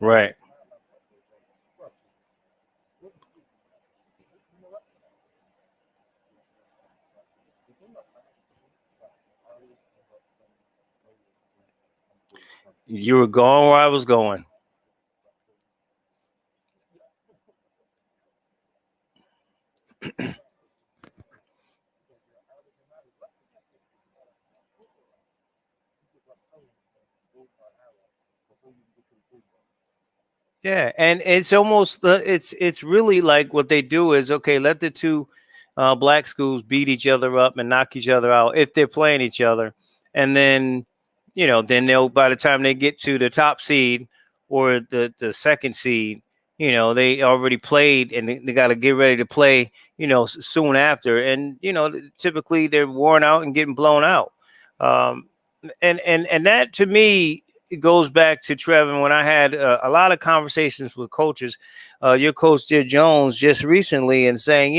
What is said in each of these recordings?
Right. You were going where I was going. Yeah, and it's almost it's really like what they do is okay. Let the two black schools beat each other up and knock each other out if they're playing each other, and then then they'll by the time they get to the top seed or the second seed, they already played and they got to get ready to play soon after, and typically they're worn out and getting blown out. Um, and that to me it goes back to Trevin when I had a lot of conversations with coaches. Your coach did Jones just recently and saying,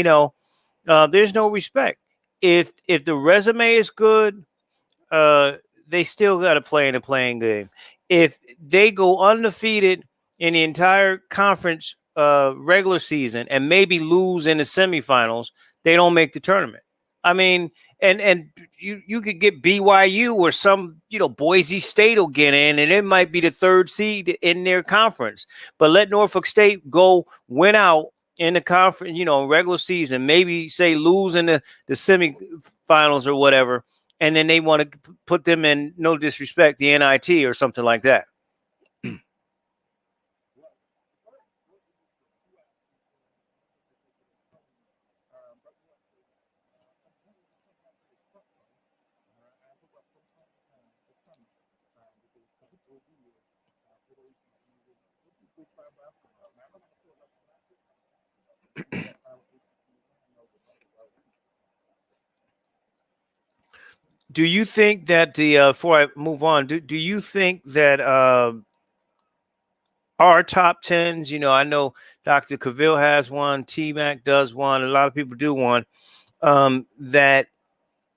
there's no respect. If the resume is good, uh, they still got to play in a playing game. If they go undefeated in the entire conference regular season and maybe lose in the semifinals, they don't make the tournament. I mean, and you could get BYU or some Boise State will get in, and it might be the third seed in their conference. But let Norfolk State go win out in the conference, regular season, maybe say lose in the semifinals or whatever, and then they want to put them in, no disrespect, the NIT or something like that. Do you think that the before I move on, do you think that our top tens, I know Dr. Cavill has one, T Mac does one, a lot of people do one, that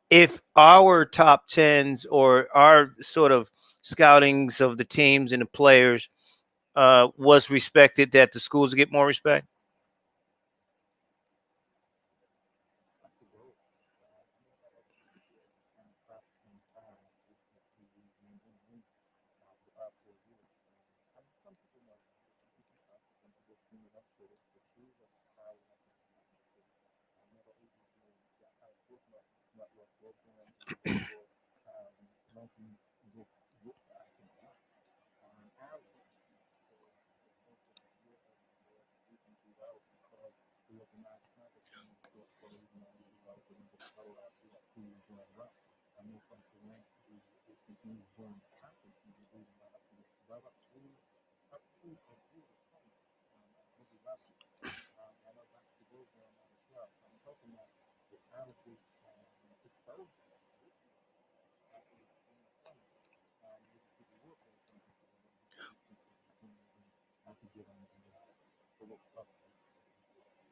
if our top tens or our sort of scoutings of the teams and the players was respected, that the schools get more respect?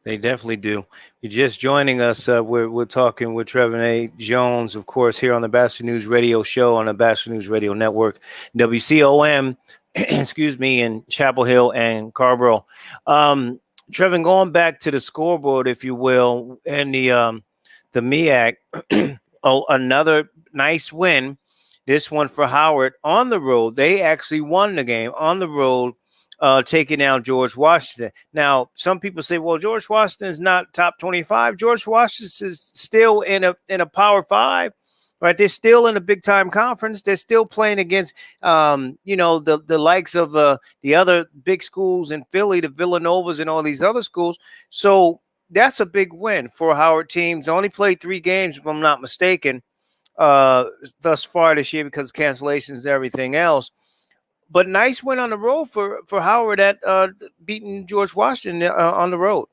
They definitely do. You're just joining us. We're talking with Trevin A Jones, of course, here on the Batchelor News Radio Show on the Batchelor News Radio Network, WCOM, excuse me, in Chapel Hill and Carborough. Um, Trevin, going back to the scoreboard, if you will, and the MEAC, oh, another nice win. This one for Howard on the road. They actually won the game on the road, taking down George Washington. Now, some people say, "Well, George Washington is not top 25." George Washington is still in a Power Five, right? They're still in a big time conference. They're still playing against, the likes of the other big schools in Philly, the Villanovas, and all these other schools. So that's a big win for Howard teams. Only played 3 games, if I'm not mistaken, uh, thus far this year because of cancellations and everything else. But nice win on the road for Howard at beating George Washington on the road.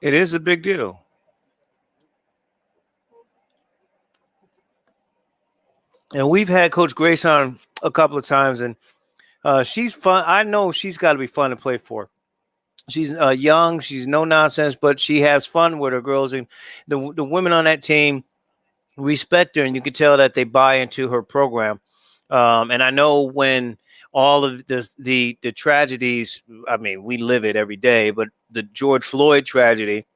It is a big deal. And we've had Coach Grace on a couple of times, and she's fun. I know she's got to be fun to play for. She's young, she's no nonsense, but she has fun with her girls, and the women on that team respect her, and you can tell that they buy into her program. And I know when all of this, the tragedies, I mean, we live it every day, but the George Floyd tragedy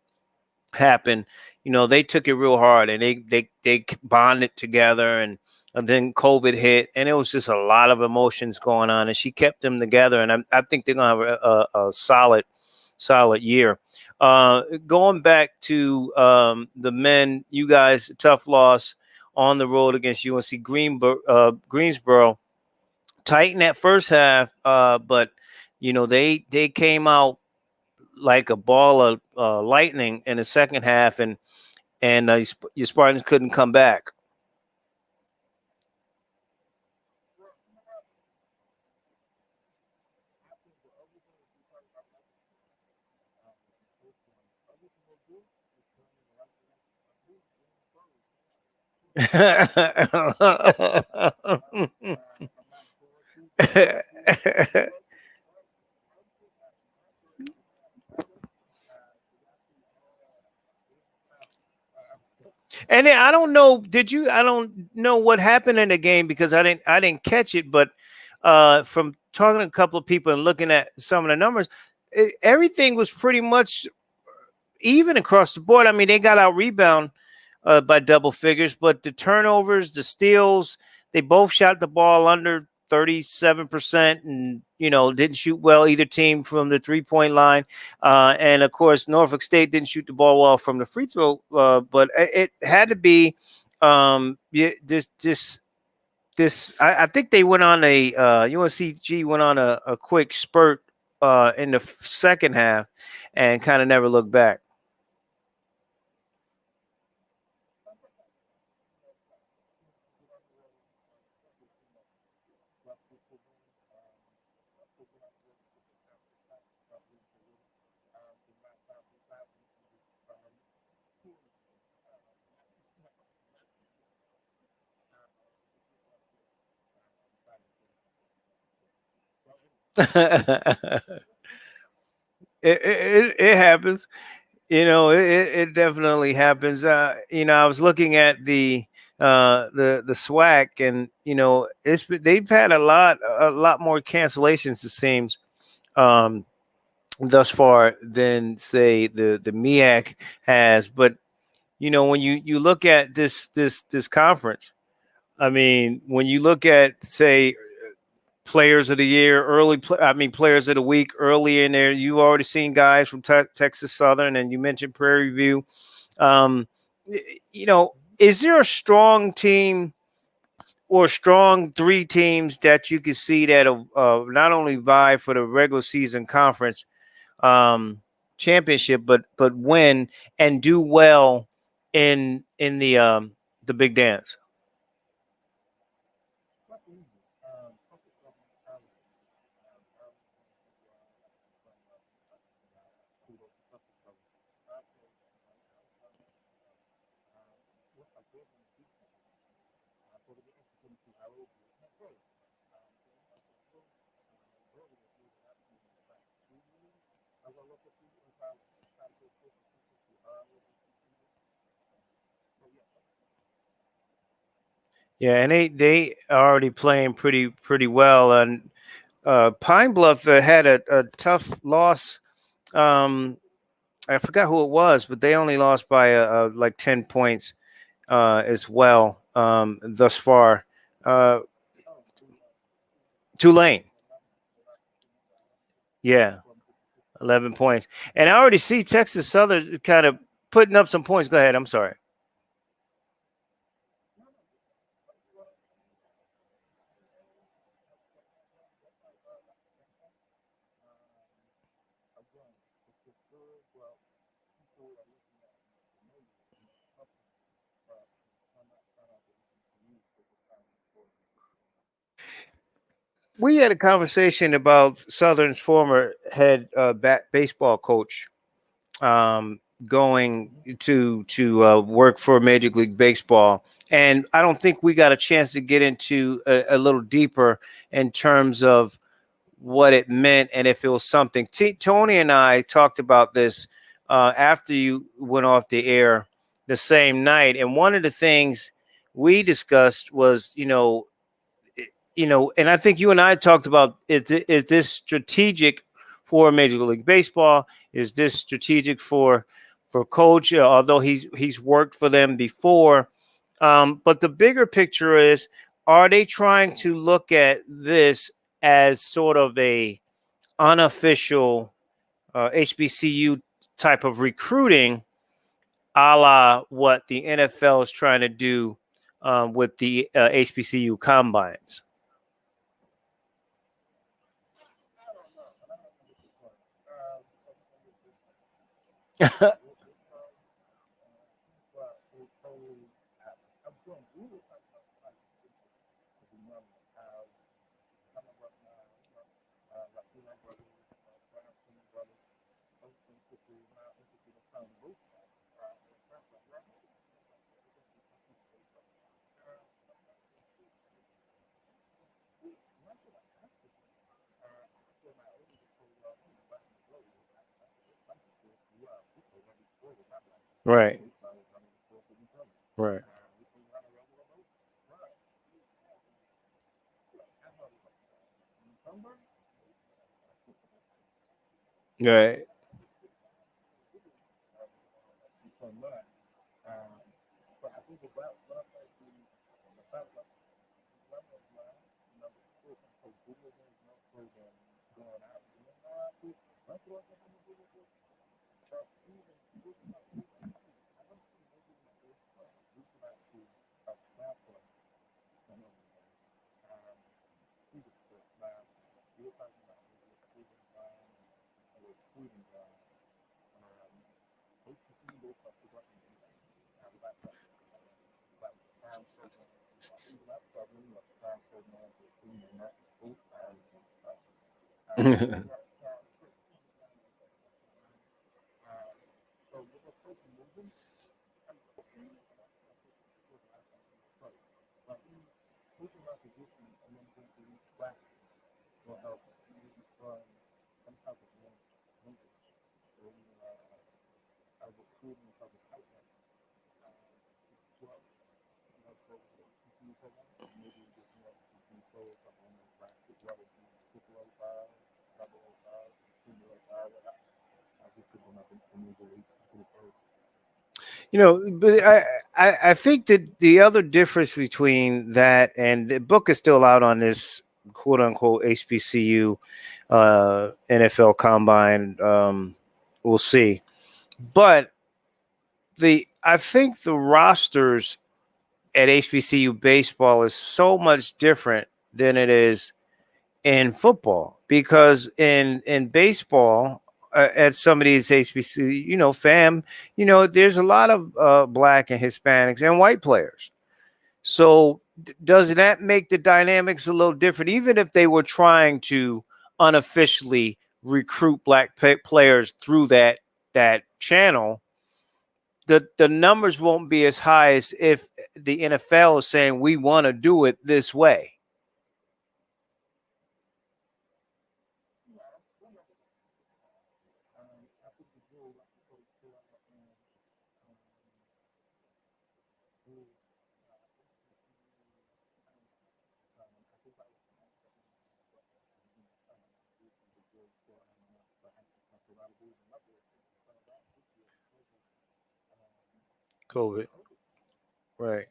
happened, they took it real hard, and they bonded together, and then COVID hit, and it was just a lot of emotions going on, and she kept them together, and I think they're gonna have a solid year. Going back to the men, you guys, tough loss on the road against UNC Greensboro. Tight in that first half, but they came out like a ball of lightning in the second half, and your Spartans couldn't come back. And then I don't know. Did you? I don't know what happened in the game because I didn't catch it. But from talking to a couple of people and looking at some of the numbers, everything was pretty much even across the board. I mean, they got out rebound by double figures, but the turnovers, the steals, they both shot the ball under 37%, and didn't shoot well either team from the 3-point line. And of course, Norfolk State didn't shoot the ball well from the free throw, but it had to be yeah, this. I think they went on UNCG went on a quick spurt in the second half and kind of never looked back. It happens. It definitely happens. I was looking at the SWAC, and they've had a lot more cancellations, it seems, um, thus far than say the MEAC has. But when you look at this conference, I mean, when you look at say players of the year, players of the week early in there. You already seen guys from Texas Southern, and you mentioned Prairie View. Um, is there a strong team or strong three teams that you could see that not only vie for the regular season conference um, championship, but win and do well in the big dance? Yeah, and they already playing pretty well, and Pine Bluff had a tough loss. Um, I forgot who it was, but they only lost by like 10 points as well thus far. Uh, Tulane, yeah, 11 points. And I already see Texas Southern kind of putting up some points. Go ahead. I'm sorry. We had a conversation about Southern's former head baseball coach going to work for Major League Baseball, and I don't think we got a chance to get into a little deeper in terms of what it meant and if it was something. Tony and I talked about this after you went off the air the same night, and one of the things we discussed was, and I think you and I talked about is this strategic for Major League Baseball? Is this strategic for coach? Although he's worked for them before, but the bigger picture is: are they trying to look at this as sort of a unofficial HBCU type of recruiting, a la what the NFL is trying to do with the HBCU combines? Right. Right. Right. But I think that the other difference between that and the book is still out on this quote unquote HBCU NFL combine. We'll see. But I think the rosters at HBCU baseball is so much different than it is in football, because in baseball at some of these HBCU, there's a lot of black and Hispanics and white players. So does that make the dynamics a little different, even if they were trying to unofficially recruit black players through that channel? The numbers won't be as high as if the NFL is saying we want to do it this way. COVID. Right.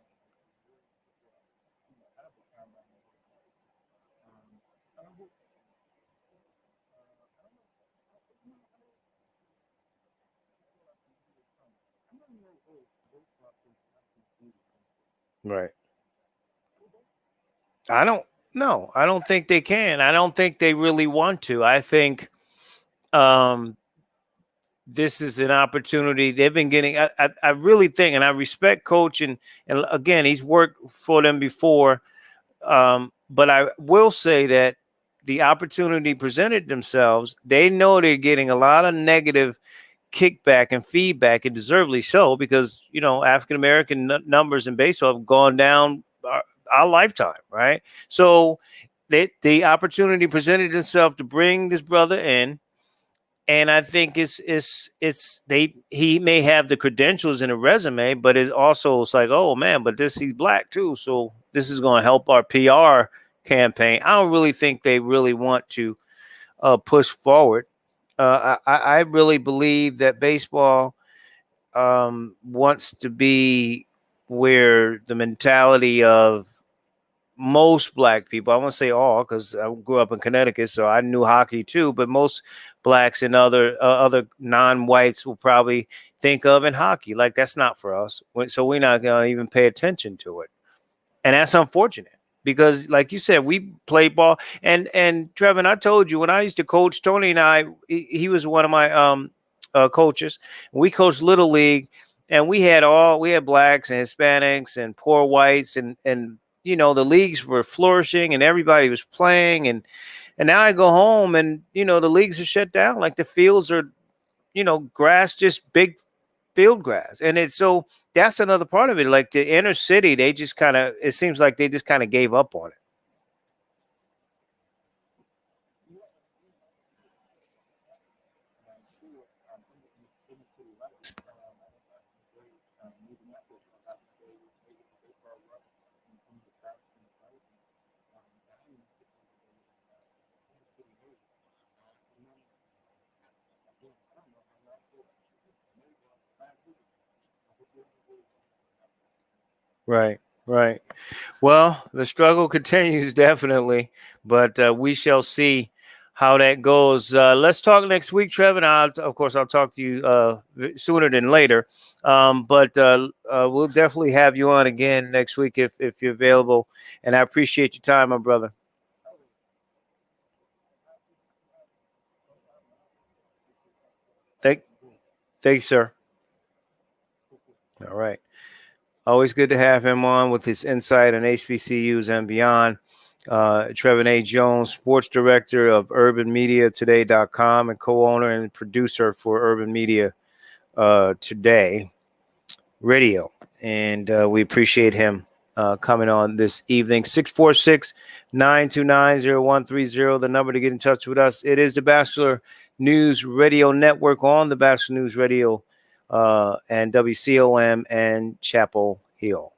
Right. I don't no, I don't think they can. I don't think they really want to. I think um this is an opportunity they've been getting. I really think, and I respect coach, and again, he's worked for them before. But I will say that the opportunity presented themselves. They know they're getting a lot of negative kickback and feedback, and deservedly so, because African American numbers in baseball have gone down our lifetime, right? So the opportunity presented itself to bring this brother in, and I think it's they he may have the credentials in a resume, but it's like, oh man, but this he's black too, so this is going to help our PR campaign. I don't really think they really want to push forward. I really believe that baseball wants to be where the mentality of most black people, I won't say all because I grew up in Connecticut, so I knew hockey too, but most blacks and other non-whites will probably think of in hockey. Like, that's not for us. So we're not going to even pay attention to it. And that's unfortunate because, like you said, we played ball. And Trevin, I told you when I used to coach, Tony and I, he was one of my coaches. We coached little league, and we had blacks and Hispanics and poor whites, and the leagues were flourishing and everybody was playing, and now I go home and the leagues are shut down. Like, the fields are grass, just big field grass. And it's so that's another part of it. Like, the inner city, they just kind of it seems like they just kind of gave up on it. Right, right. Well, the struggle continues definitely, but we shall see how that goes. Let's talk next week, Trevor. Of course, I'll talk to you sooner than later. But we'll definitely have you on again next week if you're available. And I appreciate your time, my brother. Thank, thanks, sir. All right. Always good to have him on with his insight on HBCUs and beyond. Trevin A Jones, sports director of urbanmediatoday.com and co-owner and producer for Urban Media Today Radio. And we appreciate him coming on this evening. 646-929-0130, the number to get in touch with us. It is the Batchelor News Radio Network on the Batchelor News Radio and WCOM and Chapel Hill.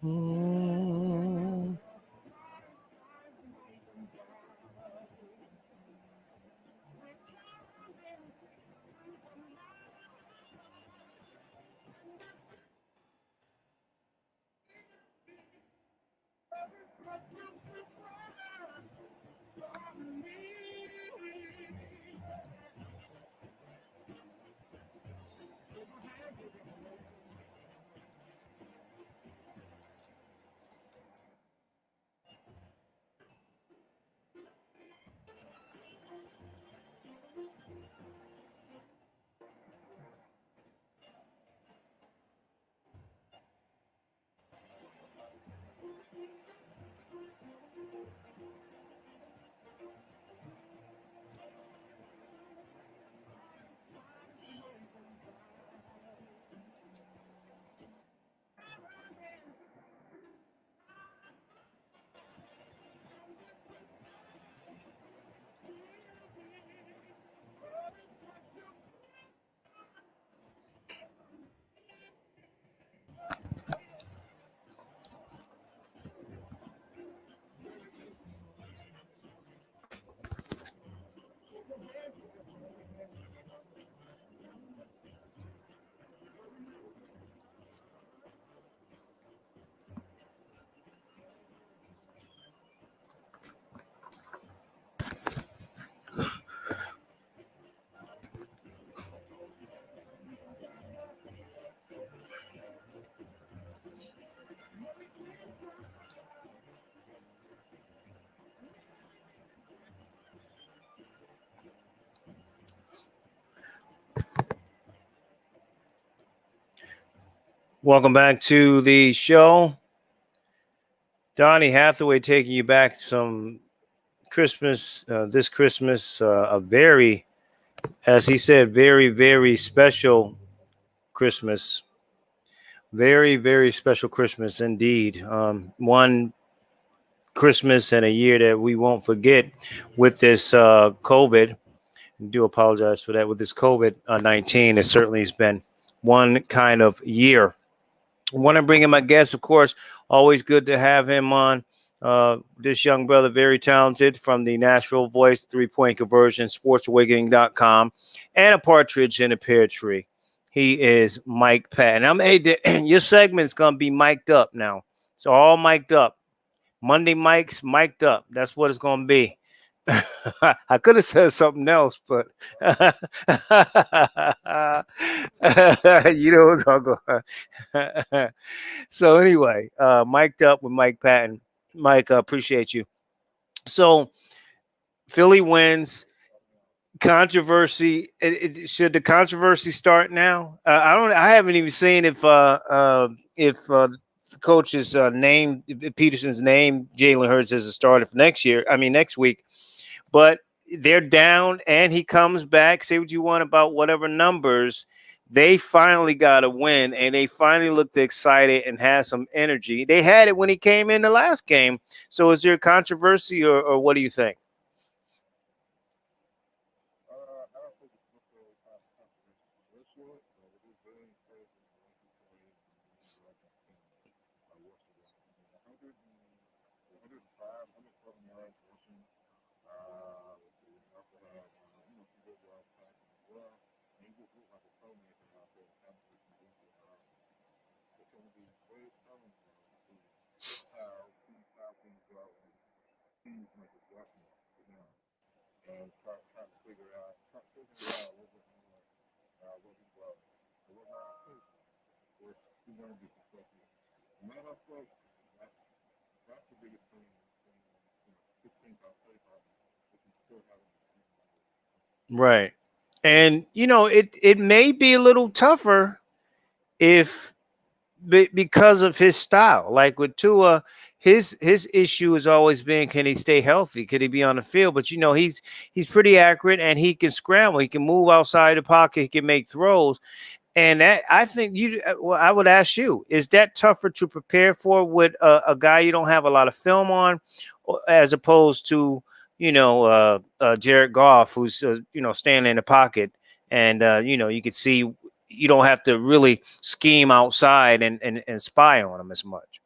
Mm. Welcome back to the show. Donnie Hathaway taking you back some Christmas, this Christmas, a very, as he said, very, very special Christmas. Very, very special Christmas indeed. One Christmas and a year that we won't forget with this COVID. I do apologize for that. With this COVID 19, it certainly has been one kind of year. I want to bring in my guest, of course. Always good to have him on. This young brother, very talented, from the Nashville Voice, 3-point conversion, sportsawakening.com, and a partridge in a pear tree. He is Mike Patton. Your segment's going to be mic'd up now. It's all mic'd up. Monday mics mic'd up. That's what it's going to be. I could have said something else, but you know what I'm talking about. So anyway, mic'd up with Mike Patton. Mike, appreciate you. So Philly wins. Controversy. Should the controversy start now? I haven't even seen if the coach's name, if Peterson's name, Jalen Hurts as a starter for next year. I mean next week. But they're down, and he comes back. Say what you want about whatever numbers. They finally got a win, and they finally looked excited and had some energy. They had it when he came in the last game. So is there controversy, or what do you think? Right. And it may be a little tougher if because of his style. Like with Tua, his issue has always been, can he stay healthy? Could he be on the field? But he's pretty accurate, and he can scramble. He can move outside the pocket. He can make throws. And that, I think I would ask you, is that tougher to prepare for with a guy you don't have a lot of film on, as opposed to Jared Goff, who's standing in the pocket, and you could see you don't have to really scheme outside and spy on him as much.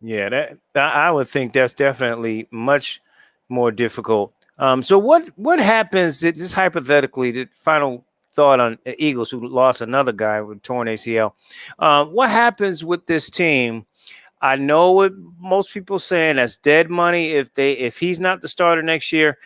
Yeah, I would think that's definitely much more difficult. So what happens? Just hypothetically, the final thought on Eagles, who lost another guy with torn ACL. What happens with this team? I know what most people saying that's dead money if he's not the starter next year.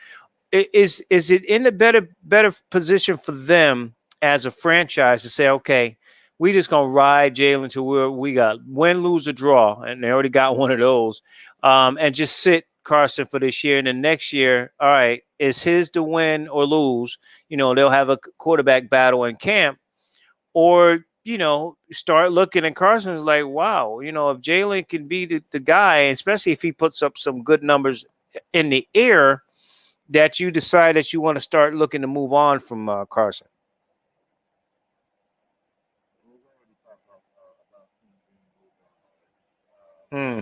Is it in a better position for them as a franchise to say, okay, we just gonna ride Jalen to where we got win, lose, or draw, and they already got one of those, and just sit Carson for this year, and then next year, all right, is his to win or lose. They'll have a quarterback battle in camp, or start looking and Carson's like, wow, if Jalen can be the guy, especially if he puts up some good numbers in the air, that you decide that you want to start looking to move on from Carson. Hmm.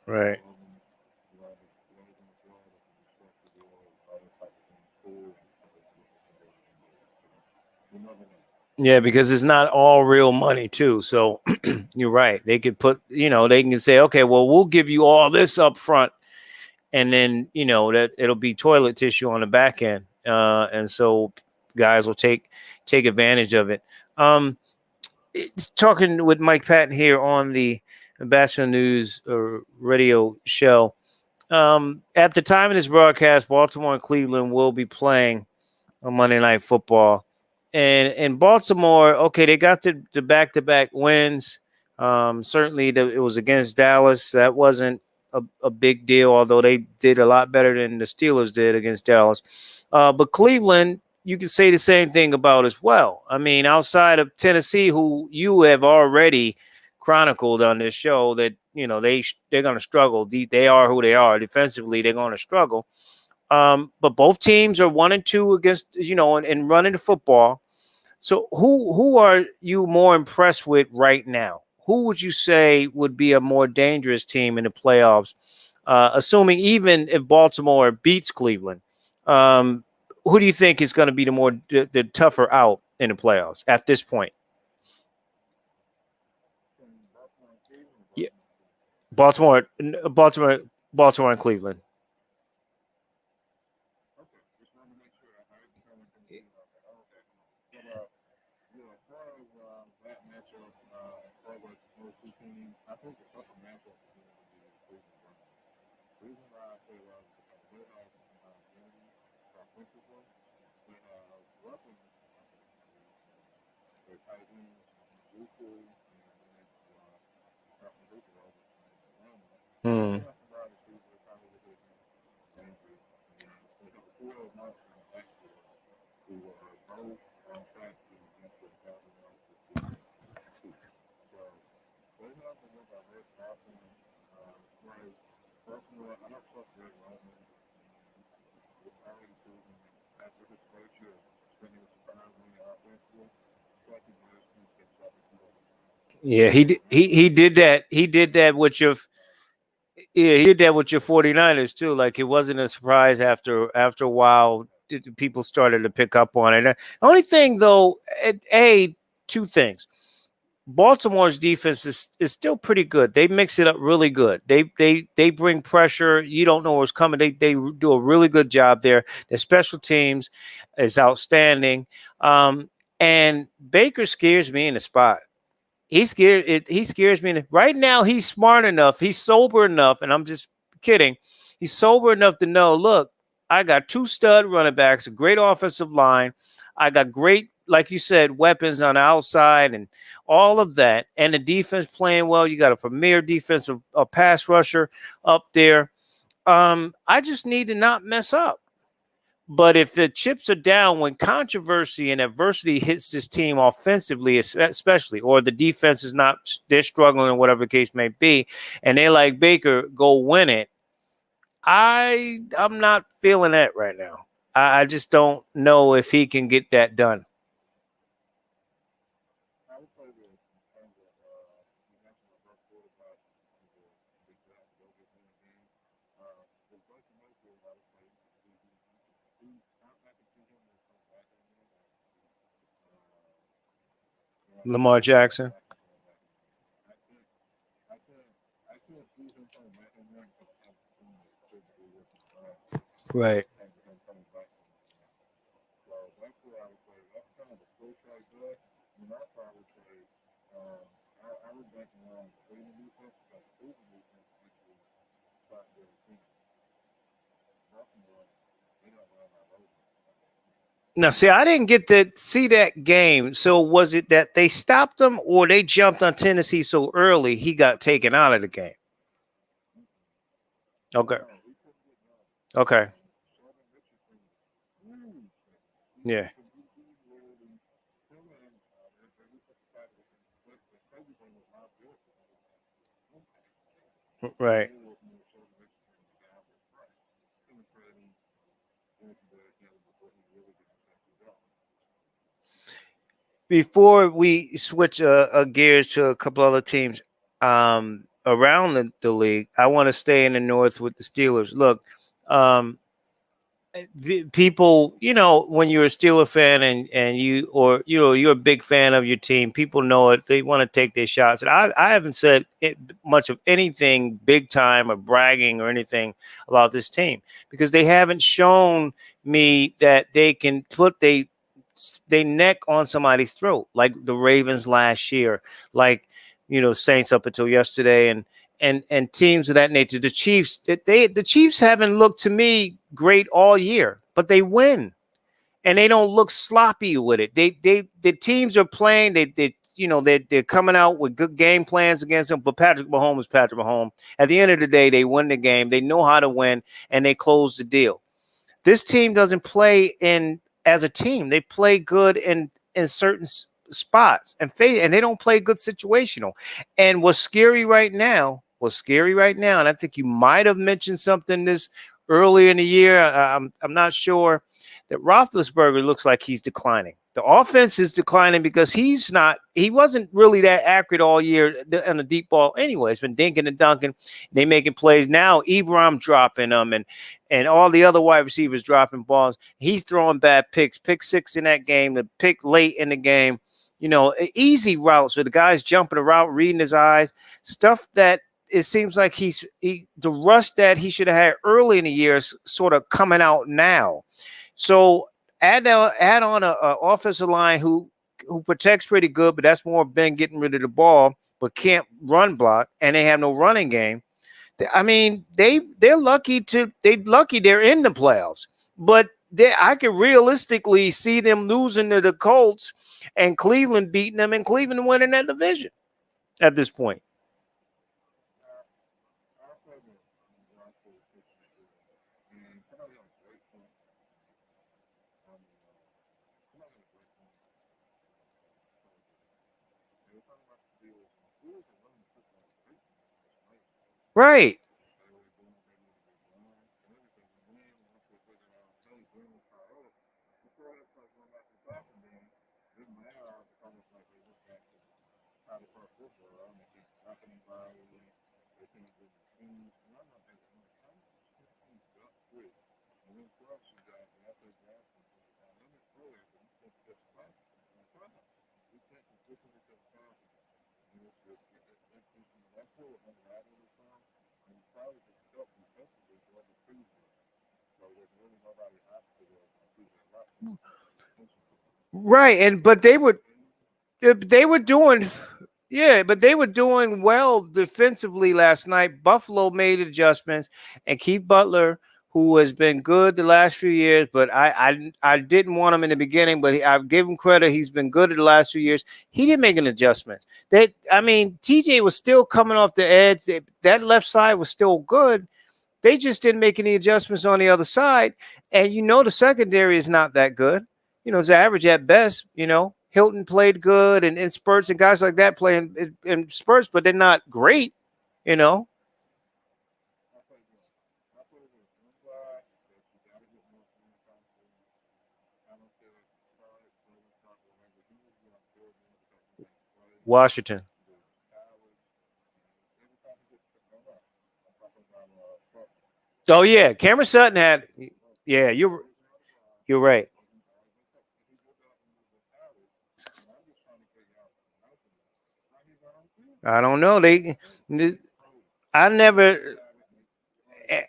Right. Yeah, because it's not all real money too. So you're right. They could they can say, okay, well, we'll give you all this up front, and then that it'll be toilet tissue on the back end, and so guys will take advantage of it. Talking with Mike Patton here on the Batchelor News radio show. At the time of this broadcast, Baltimore and Cleveland will be playing on Monday Night Football. And Baltimore, okay, they got the back-to-back wins. Certainly, it was against Dallas. That wasn't a big deal, although they did a lot better than the Steelers did against Dallas. But Cleveland, you can say the same thing about as well. I mean, outside of Tennessee, who you have already chronicled on this show, that they're going to struggle. They are who they are. Defensively, they're going to struggle. But both teams are 1-2 against and running the football. So who are you more impressed with right now? Who would you say would be a more dangerous team in the playoffs? Assuming even if Baltimore beats Cleveland, who do you think is going to be the tougher out in the playoffs at this point? Yeah, Baltimore, Baltimore, Baltimore, and Cleveland. Hmm. Yeah, he did that. He did that with your Yeah, he did that with your 49ers too. Like it wasn't a surprise after a while people started to pick up on it. The only thing though, two things. Baltimore's defense is still pretty good. They mix it up really good. They bring pressure. You don't know what's coming. They do a really good job there. Their special teams is outstanding. And Baker scares me in the spot. He scares me. Right now, he's smart enough. He's sober enough, and I'm just kidding. He's sober enough to know. Look, I got two stud running backs, a great offensive line. I got great, like you said, weapons on the outside, and all of that, and the defense playing well. You got a premier defensive pass rusher up there. I just need to not mess up. But if the chips are down when controversy and adversity hits this team offensively, especially, or the defense is not, they're struggling, or whatever the case may be, and they like Baker, go win it. I'm not feeling that right now. I just don't know if he can get that done. Lamar Jackson. Right. Now, see, I didn't get to see that game. So, was it that they stopped him, or they jumped on Tennessee so early he got taken out of the game? Okay. Okay. Yeah. Right. Before we switch gears to a couple other teams around the league, I want to stay in the North with the Steelers. Look, um, people, when you're a Steeler fan and you're a big fan of your team, people know it. They want to take their shots. And I haven't said much of anything big time or bragging or anything about this team because they haven't shown me that they can put they neck on somebody's throat like the Ravens last year, like Saints up until yesterday, and teams of that nature. The Chiefs, the Chiefs haven't looked to me great all year, but they win and they don't look sloppy with it. The teams are playing. They're coming out with good game plans against them. But Patrick Mahomes is Patrick Mahomes. At the end of the day, they win the game. They know how to win, and they close the deal. This team doesn't play in as a team. They play good in certain spots and they don't play good situational. And what's scary right now, and I think you might have mentioned something this earlier in the year. I'm not sure that Roethlisberger looks like he's declining. The offense is declining because he wasn't really that accurate all year on the deep ball anyway. It's been dinking and dunking. They making plays now. Ebram dropping them and all the other wide receivers dropping balls. He's throwing bad picks. Pick six in that game. The pick late in the game. Easy routes where the guy's jumping around, reading his eyes. Stuff that it seems like the rush that he should have had early in the year is sort of coming out now. So add on a offensive line who protects pretty good, but that's more Ben getting rid of the ball, but can't run block, and they have no running game. I mean, they're lucky they're in the playoffs, but I could realistically see them losing to the Colts and Cleveland beating them and Cleveland winning that division at this point. Right. Right. And but they were doing Yeah, but they were doing well defensively last night. Buffalo made adjustments, and Keith Butler, who has been good the last few years, but I didn't want him in the beginning, but I give him credit. He's been good in the last few years. He didn't make an adjustment. I mean, TJ was still coming off the edge. That left side was still good. They just didn't make any adjustments on the other side. And the secondary is not that good. It's average at best. Hilton played good and in spurts, and guys like that playing in spurts, but they're not great, you know. Washington. Oh yeah, Cameron Sutton had. Yeah, you're right. I don't know. I never.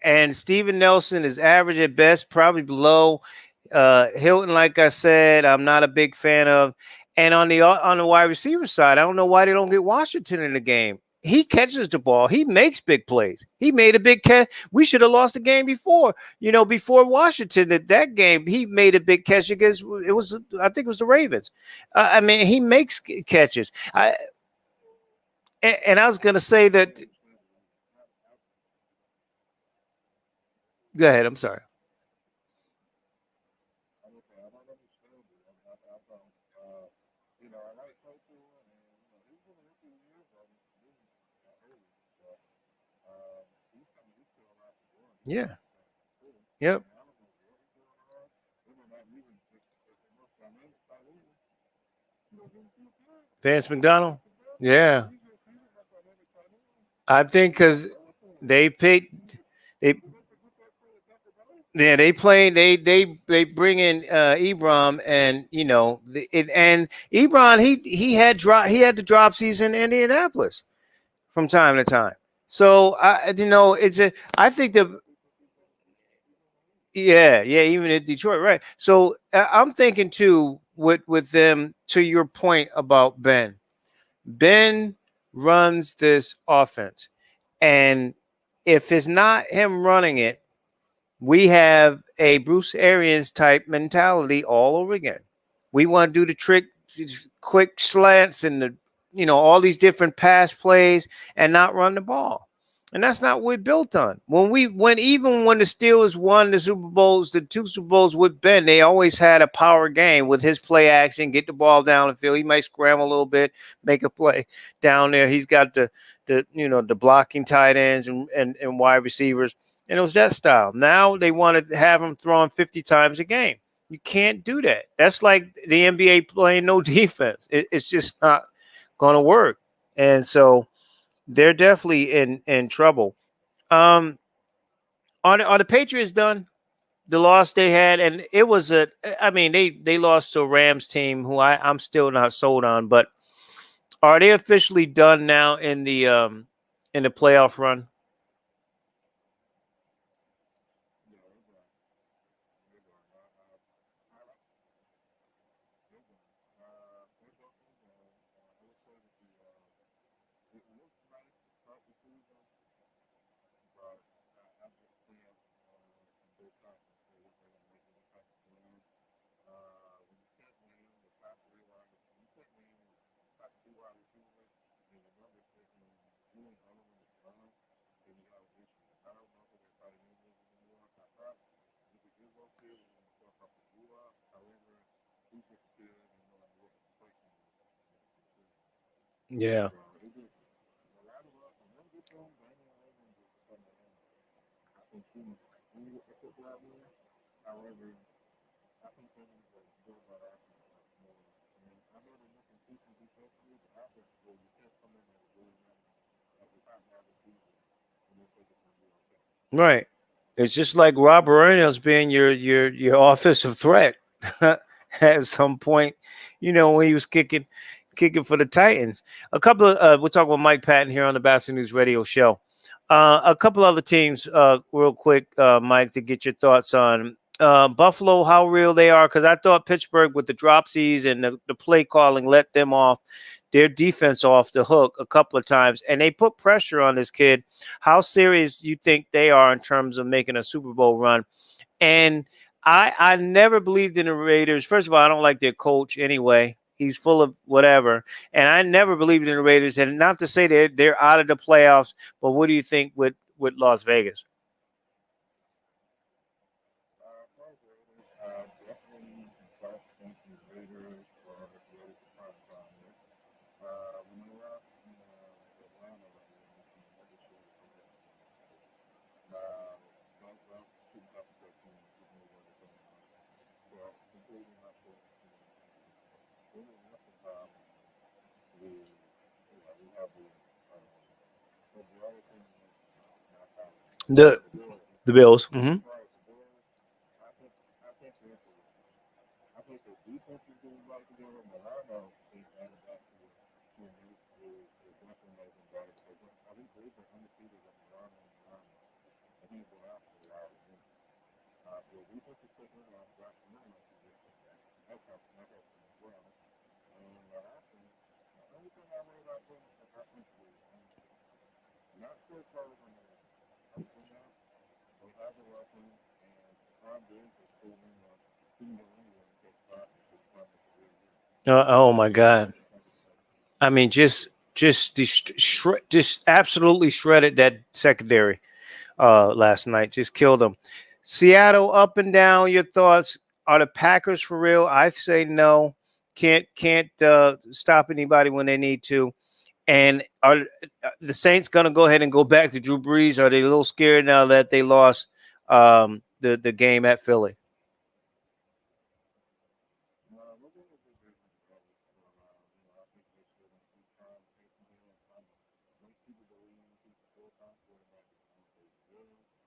And Steven Nelson is average at best, probably below. Hilton, like I said, I'm not a big fan of. And on the wide receiver side, I don't know why they don't get Washington in the game. He catches the ball. He makes big plays. He made a big catch. We should have lost the game before. Before Washington, that game, he made a big catch against. I think it was the Ravens. I mean, he makes catches. And I was going to say that. Go ahead. I'm sorry. Yeah. Yep. Vance McDonald. Yeah. I think because they picked they yeah they bring in Ebron, and and Ebron he had the drop season in Indianapolis from time to time. So I think the yeah even in Detroit, right? So I'm thinking too with them, to your point about Ben. Ben runs this offense, and if it's not him running it, we have a Bruce Arians type mentality all over again. We want to do the trick, quick slants, and all these different pass plays, and not run the ball. And that's not what we're built on. Even when the Steelers won the Super Bowls, the two Super Bowls with Ben, they always had a power game with his play action, get the ball down the field. He might scramble a little bit, make a play down there. He's got the blocking tight ends and wide receivers. And it was that style. Now they want to have him throwing 50 times a game. You can't do that. That's like the NBA playing no defense. It's just not going to work. And so they're definitely in trouble. Um, are the Patriots done? The loss they had, and it was I mean, they lost to a Rams team who I'm still not sold on. But are they officially done now in the playoff run? Yeah. Right. It's just like Robert Reynolds being your offensive threat at some point, when he was kicking for the Titans. A couple of we'll talk about Mike Patton here on the Boston News Radio Show. A couple other teams, real quick, Mike, to get your thoughts on Buffalo, how real they are. Because I thought Pittsburgh with the dropsies and the play calling let them off. their defense off the hook a couple of times, and they put pressure on this kid. How serious you think they are in terms of making a Super Bowl run? And I never believed in the Raiders. First of all, I don't like their coach anyway. He's full of whatever, and I never believed in the Raiders. And not to say they're out of the playoffs, but what do you think with Las Vegas? The the Bills. Mm-hmm. Oh my God! I mean, just absolutely shredded that secondary last night. Just killed them. Seattle up and down. Your thoughts? Are the Packers for real? I say no. Can't stop anybody when they need to. And are the Saints going to go ahead and go back to Drew Brees? Are they a little scared now that they lost the game at Philly?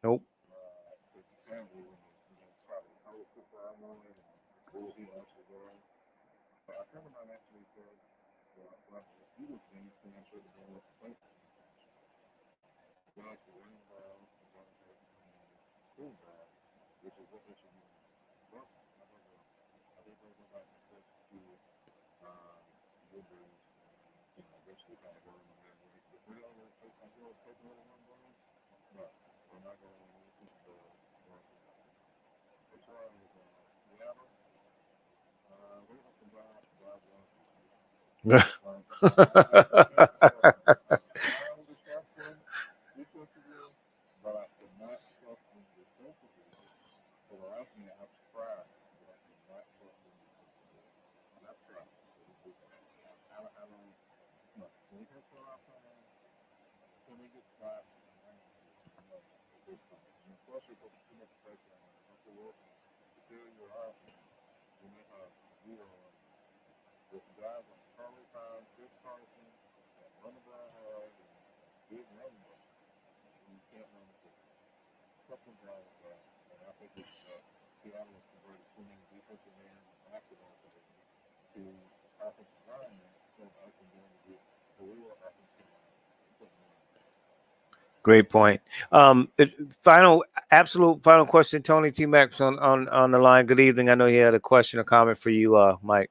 Nope. Great point. Absolute final question, Tony T Max on the line. Good evening. I know he had a question or comment for you, Mike.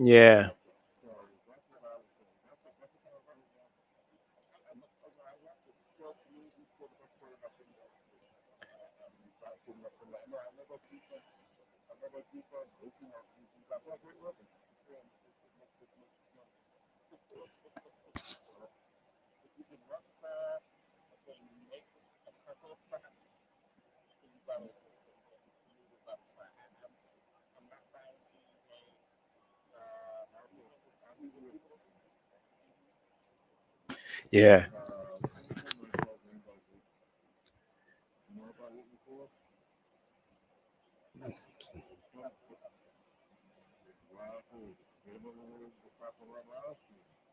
Yeah. Yeah.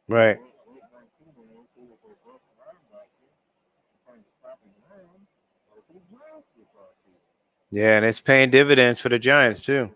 Right. Yeah, and it's paying dividends for the Giants too.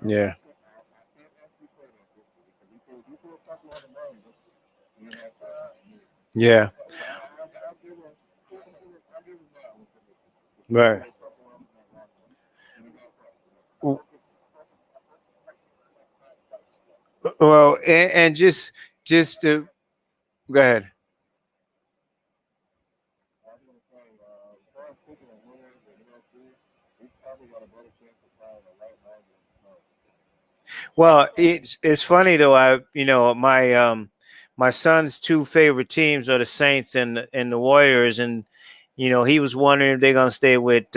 Yeah. Yeah. Right. Well, and just to go ahead. Well, it's funny though. My son's two favorite teams are the Saints and the Warriors, and he was wondering if they're gonna stay with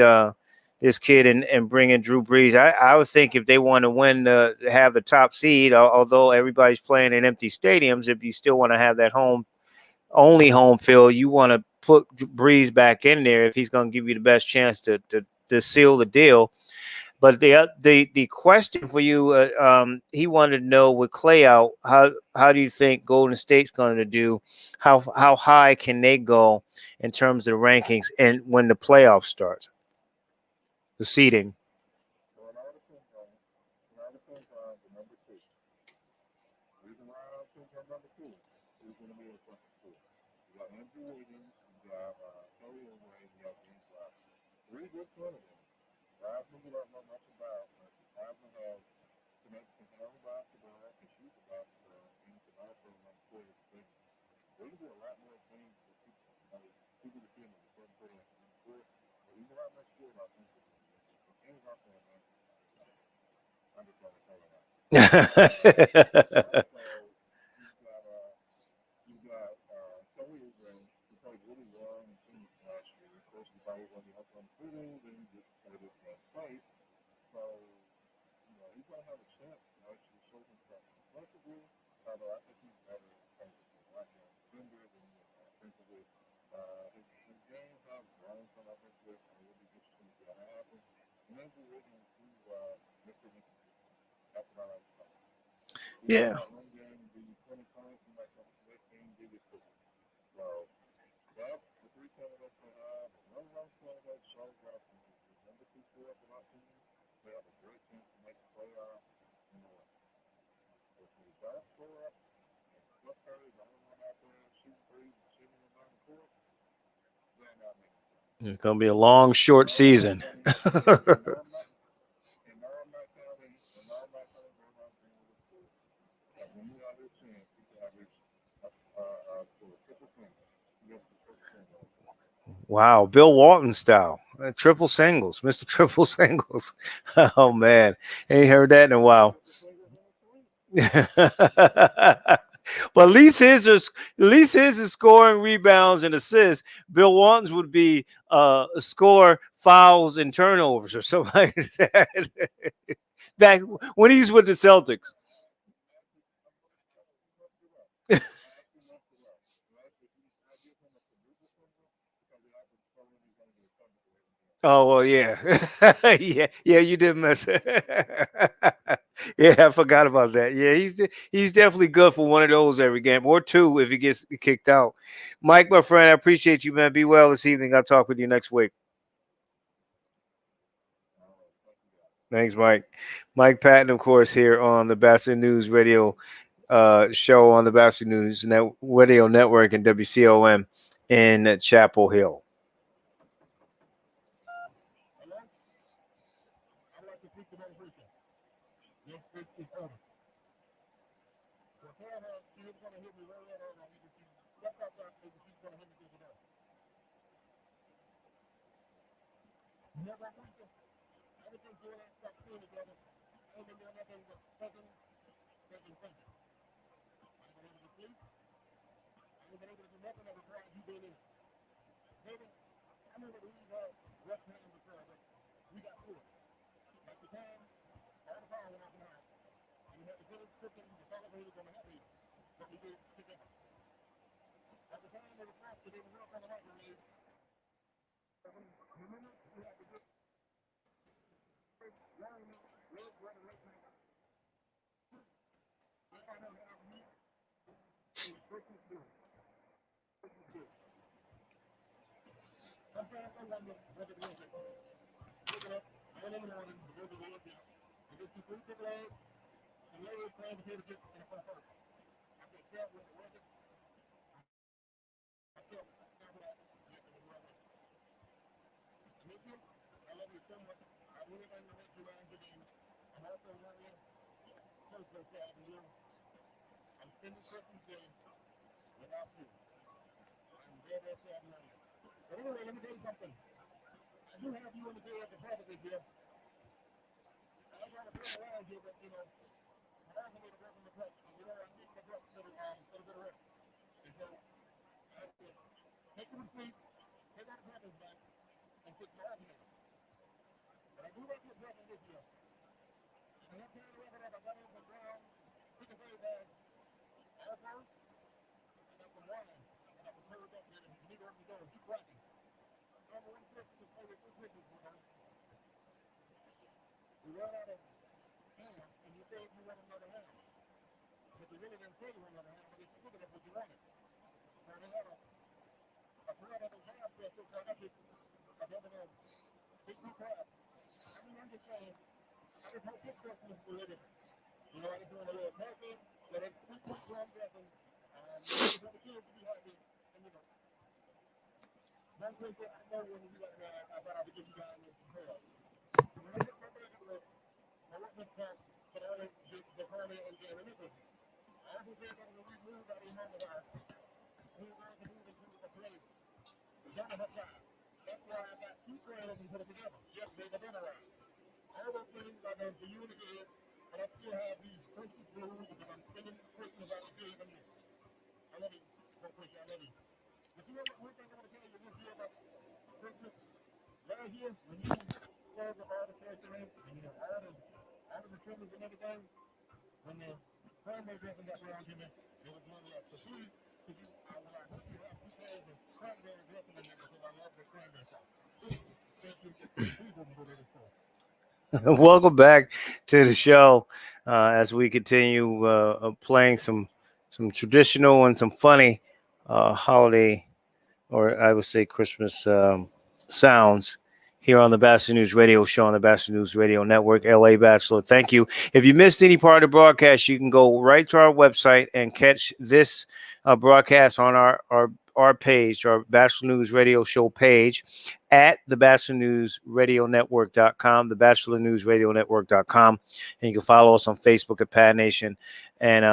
this kid and bring in Drew Brees. I would think if they want to win have the top seed, although everybody's playing in empty stadiums, if you still want to have that home field, you want to put Brees back in there if he's gonna give you the best chance to seal the deal. But the question for you, he wanted to know with Clay out, how do you think Golden State's going to do? How high can they go in terms of the rankings and when the playoffs start, the seeding? Yeah. It's going to be a long, short season. Wow, Bill Walton style, triple singles, Mister Triple Singles. Oh man, ain't heard that in a while. But at least his is scoring, rebounds, and assists. Bill Walton's would be score, fouls, and turnovers or something like that. Back when he's with the Celtics. Oh well, yeah, yeah. You did miss it. Yeah, I forgot about that. Yeah, he's definitely good for one of those every game or two if he gets kicked out. Mike, my friend, I appreciate you, man. Be well this evening. I'll talk with you next week. Thanks, Mike. Mike Patton, of course, here on the Batchelor News Radio show on the Batchelor News Radio Network and WCOM in Chapel Hill. Welcome back to the show as we continue playing some traditional and some funny holiday, or I would say Christmas sounds here on the Batchelor News Radio Show on the Batchelor News Radio Network. LA Batchelor, thank you. If you missed any part of the broadcast, you can go right to our website and catch this broadcast on our page, our Batchelor News Radio Show page at the Batchelor News Radio Network.com, the Batchelor News Radio Network.com. And you can follow us on Facebook at Pat Nation and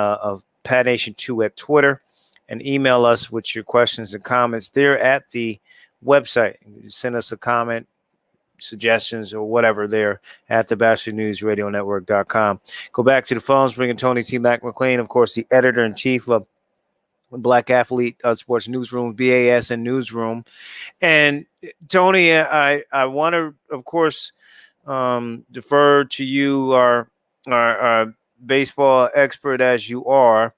Pat Nation 2 at Twitter, and email us with your questions and comments there at the website. Send us a comment, suggestions, or whatever there at the Batchelor News Radio Network.com. Go back to the phones, bringing Tony T. Mac McLean, of course, the editor in chief of Black Athlete Sports Newsroom, BAS and Newsroom. And Tony, I want to, of course, defer to you, our baseball expert as you are,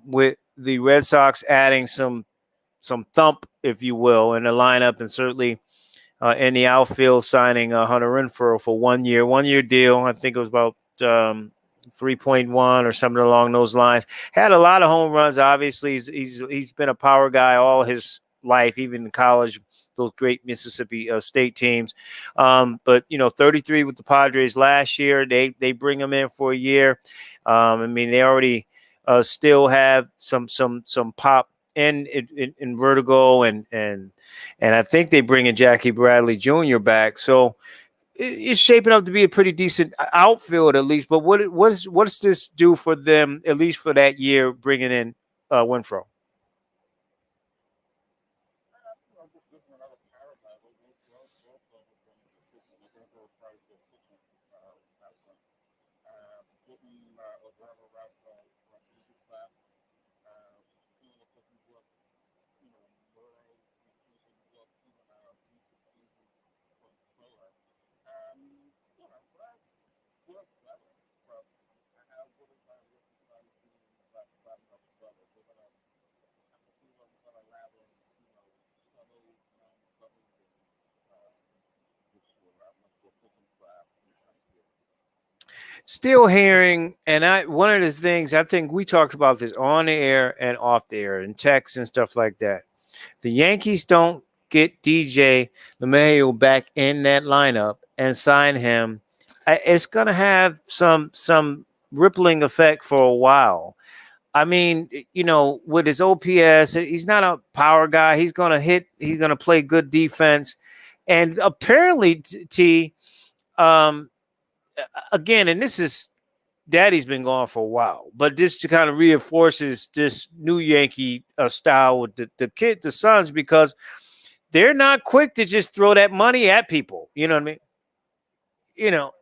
with the Red Sox adding some thump, if you will, in the lineup, and certainly in the outfield signing Hunter Renfroe for 1 year deal. I think it was about 3.1 or something along those lines. Had a lot of home runs. Obviously, he's been a power guy all his life, even in college, those great Mississippi State teams. But 33 with the Padres last year. They bring him in for a year. I mean, they already still have some pop in Vertigo, and I think they bring in Jackie Bradley Jr. back. So it's shaping up to be a pretty decent outfield at least. But what's this do for them at least for that year bringing in Winfro? Still hearing, and I one of the things I think we talked about this on the air and off the air and text and stuff like that. The Yankees don't get DJ LeMahieu back in that lineup and sign him. It's gonna have some rippling effect for a while. I mean, with his OPS, he's not a power guy. He's gonna hit. He's gonna play good defense, and apparently, um, again, and this is Daddy's been gone for a while, but just to kind of reinforces this new Yankee style with the Sons, because they're not quick to just throw that money at people. You know what I mean? You know,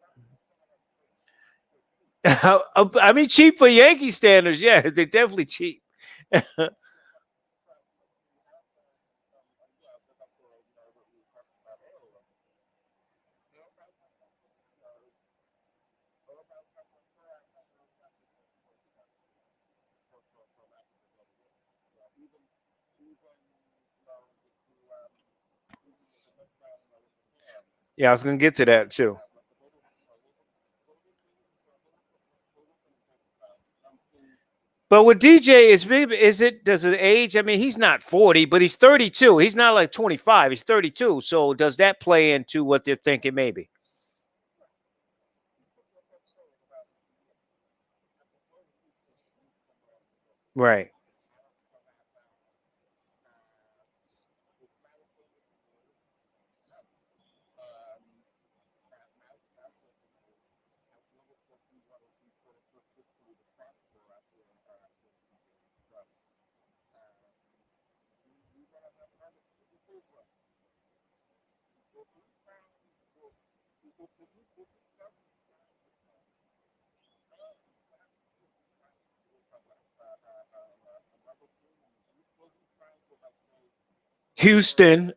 I mean, cheap for Yankee standards. Yeah, they're definitely cheap. Yeah, I was gonna get to that too. But with DJ, is it does it age? I mean, he's not 40, but he's 32. He's not like 25. He's 32. So does that play into what they're thinking? Maybe. Right. Houston.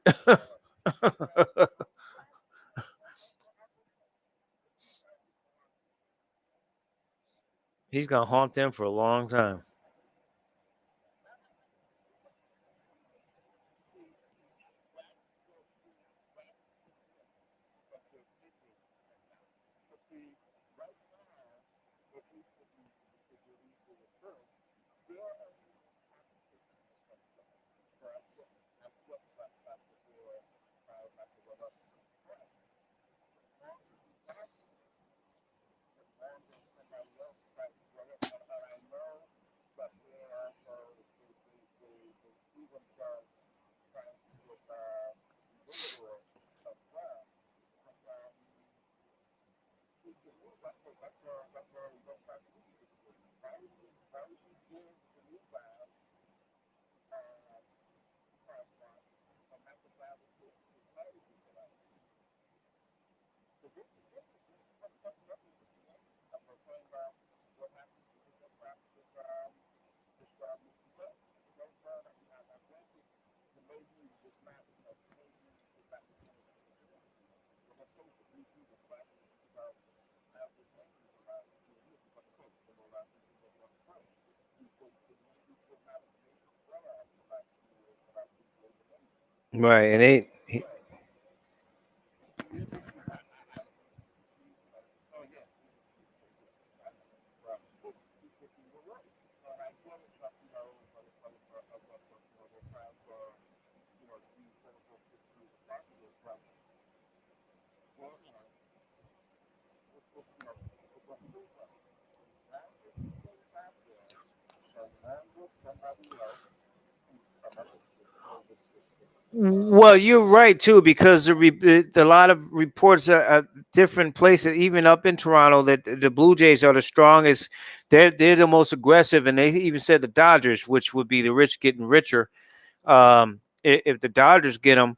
He's gonna haunt them for a long time. Right, and Well, you're right too, because a lot of reports are different places, even up in Toronto, that the Blue Jays are the strongest. They're the most aggressive, and they even said the Dodgers, which would be the rich getting richer, if the Dodgers get them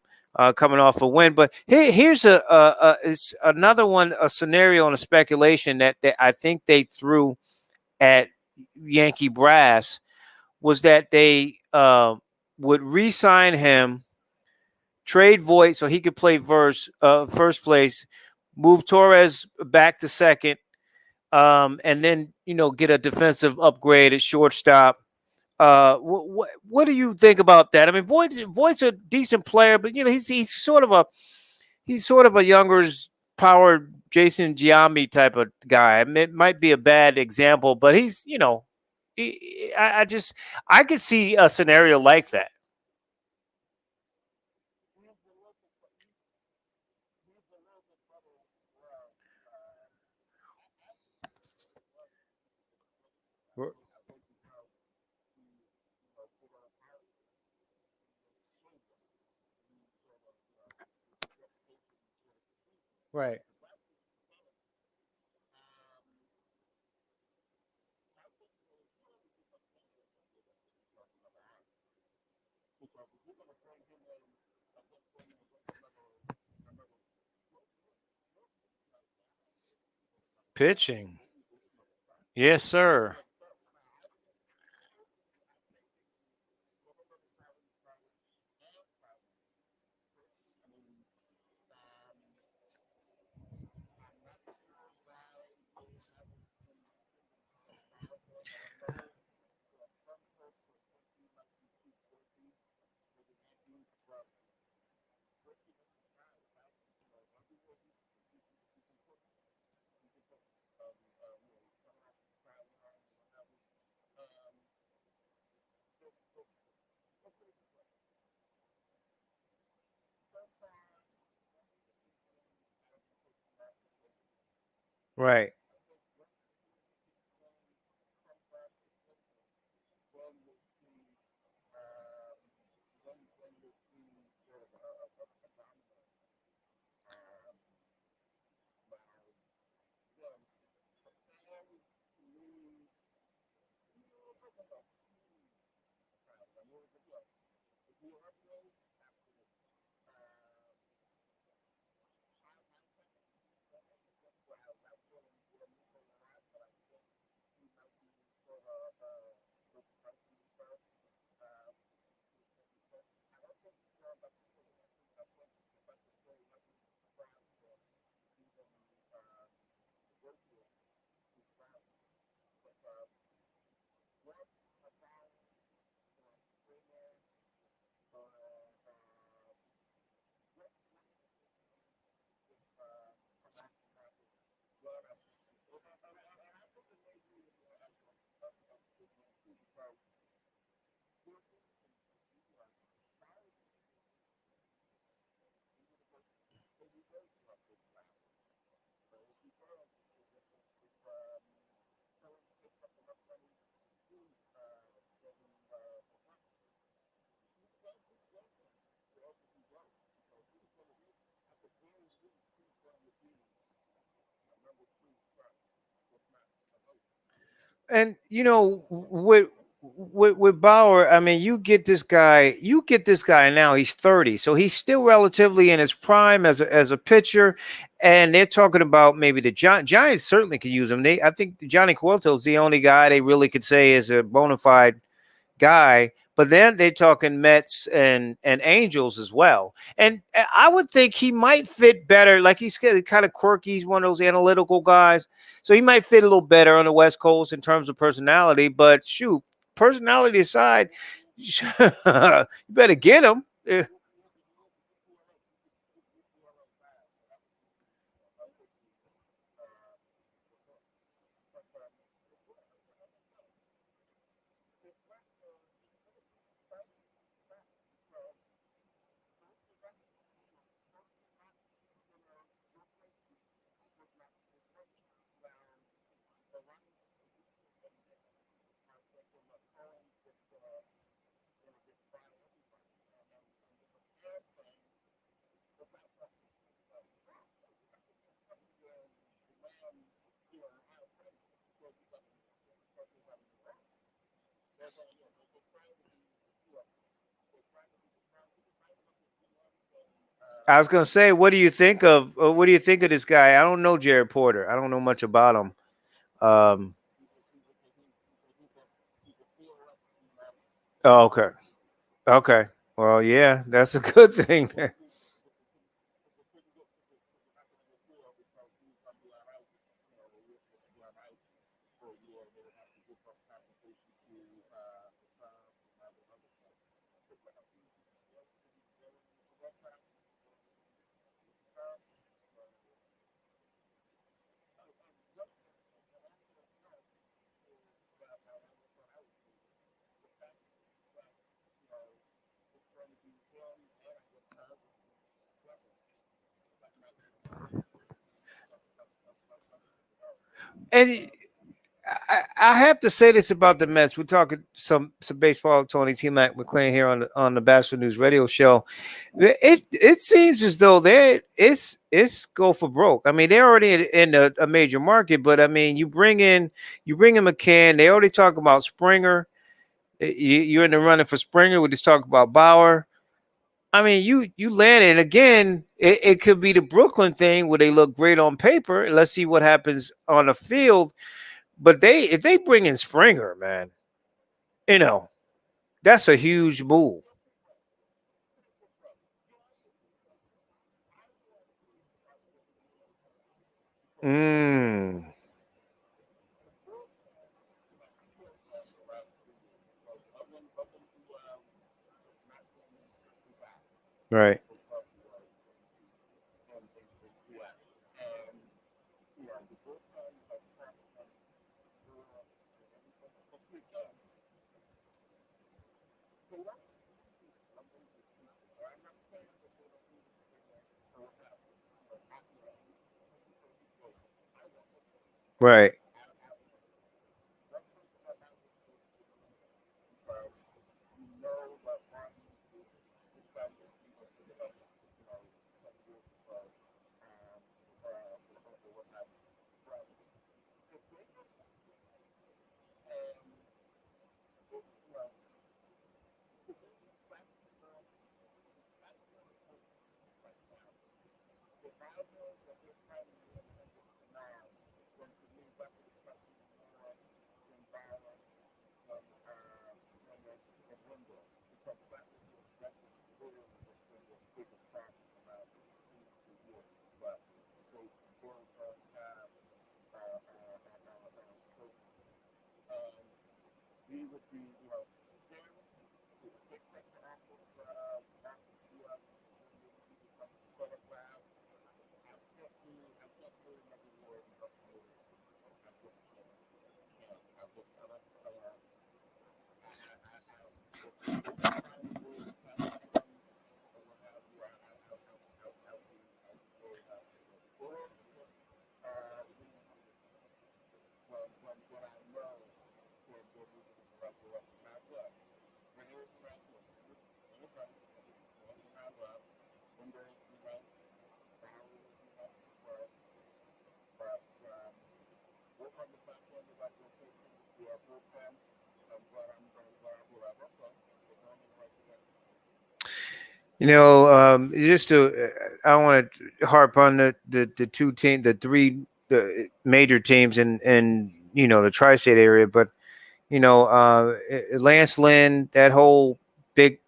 coming off a win. But here's it's another one, a scenario and a speculation that I think they threw at Yankee brass, was that they would re-sign him, trade Voigt so he could play first place, move Torres back to second, and then get a defensive upgrade at shortstop. What do you think about that? I mean, Voigt's a decent player, but he's sort of a younger power Jason Giambi type of guy. I mean, it might be a bad example, but he's I just I could see a scenario like that. Right. Pitching. Yes, sir. Right. And with Bauer, I mean, you get this guy now. He's 30, so he's still relatively in his prime as a pitcher. And they're talking about maybe the Giants certainly could use him. I think Johnny Cueto is the only guy they really could say is a bona fide guy. But then they talking Mets and Angels as well. And I would think he might fit better. Like he's kind of quirky. He's one of those analytical guys, so he might fit a little better on the West Coast in terms of personality. But shoot, personality aside, you better get him. I was gonna say, what do you think of this guy? I don't know Jared Porter. I don't know much about him. Um, oh, okay, okay. Well, yeah, that's a good thing. And I have to say this about the Mets. We're talking some baseball. Tony T. Mac McLean here on the Batchelor News Radio Show. It seems as though it's go for broke. I mean, they're already in a major market, but I mean, you bring in McCann. They already talk about Springer. You're in the running for Springer. We just talk about Bauer. I mean, you land it. And again, it could be the Brooklyn thing where they look great on paper. Let's see what happens on the field. But if they bring in Springer, man, you know, that's a huge move. Mm, right, right. Just to, I want to harp on the two team, the three the major teams in the tri-state area, but Lance Lynn, that whole big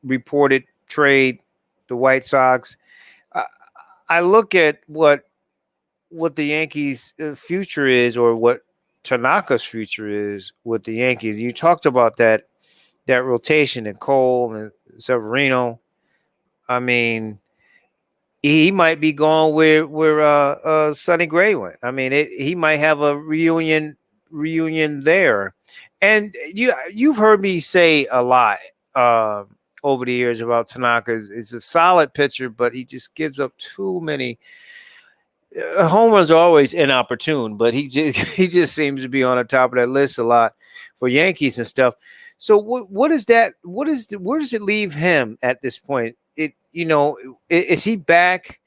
reported trade, the White Sox. I, I look at what the Yankees' future is, or what Tanaka's future is with the Yankees. You talked about that rotation and Cole and Severino. I mean, he might be going where Sonny Gray went. I mean, he might have a reunion there. And you've heard me say a lot uh, over the years about Tanaka. Is a solid pitcher, but he just gives up too many home runs. Are always inopportune, but he just seems to be on the top of that list a lot for Yankees and stuff. So what is that? Where does it leave him at this point? Is he back?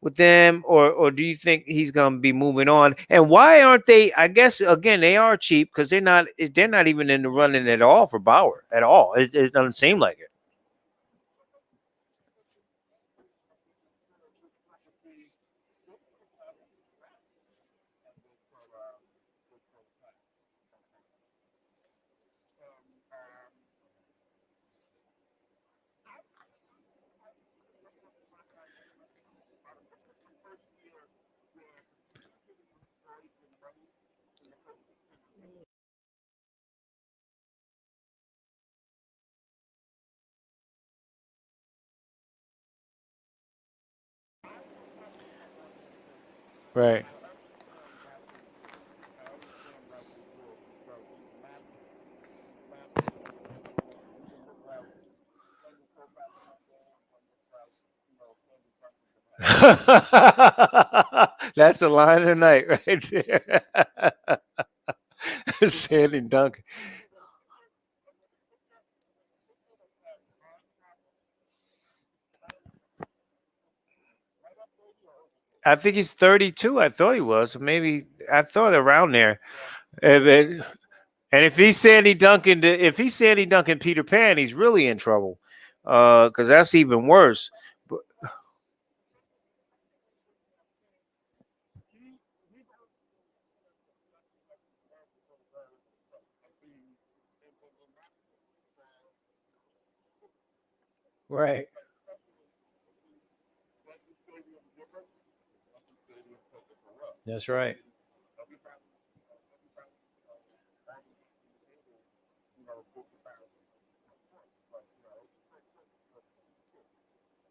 with them, or do you think he's going to be moving on? And why aren't they? I guess again they are cheap because they're not even in the running at all for Bauer at all. It doesn't seem like it. Right. That's the line of the night right there. Sandy Duncan. I think he's 32. I thought he was. Maybe I thought around there. And if he's Sandy Duncan, Peter Pan, he's really in trouble. Because that's even worse. But, right. That's right.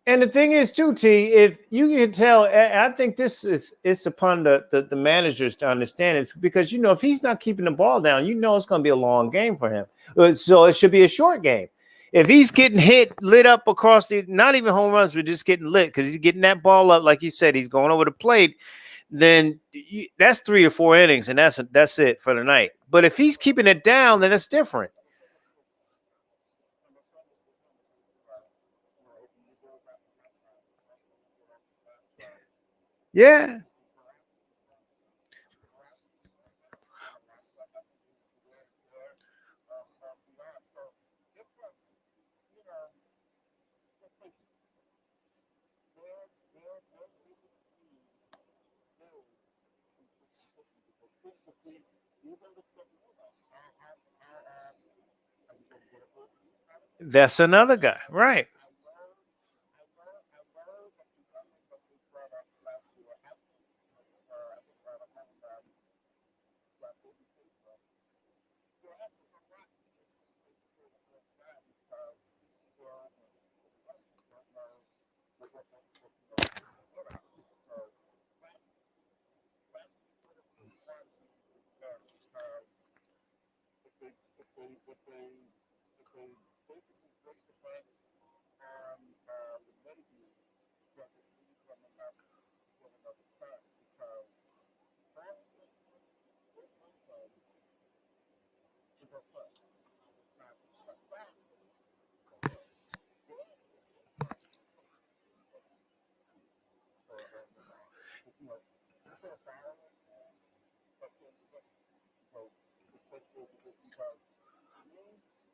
And the thing is, too, T, if you can tell, I think this is it's upon the managers to understand it's because if he's not keeping the ball down, it's going to be a long game for him. So it should be a short game. If he's getting lit up across the, not even home runs, but just getting lit because he's getting that ball up, like you said, he's going over the plate. Then that's 3 or 4 innings, and that's it for the night. But if he's keeping it down, then it's different. Yeah, that's another guy, right?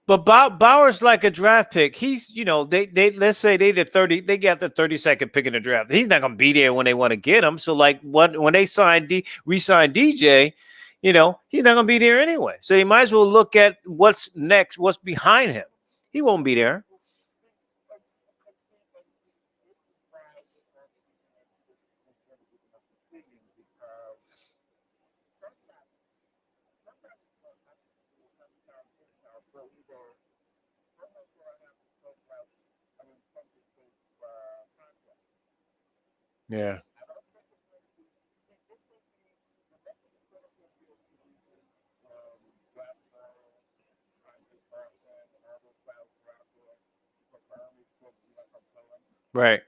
But Bauer's like a draft pick. He's, they let's say they got the 32nd pick in the draft. He's not gonna be there when they want to get him. So like what when they re-sign DJ, he's not gonna be there anyway. So they might as well look at what's next, what's behind him. He won't be there. Yeah. Right.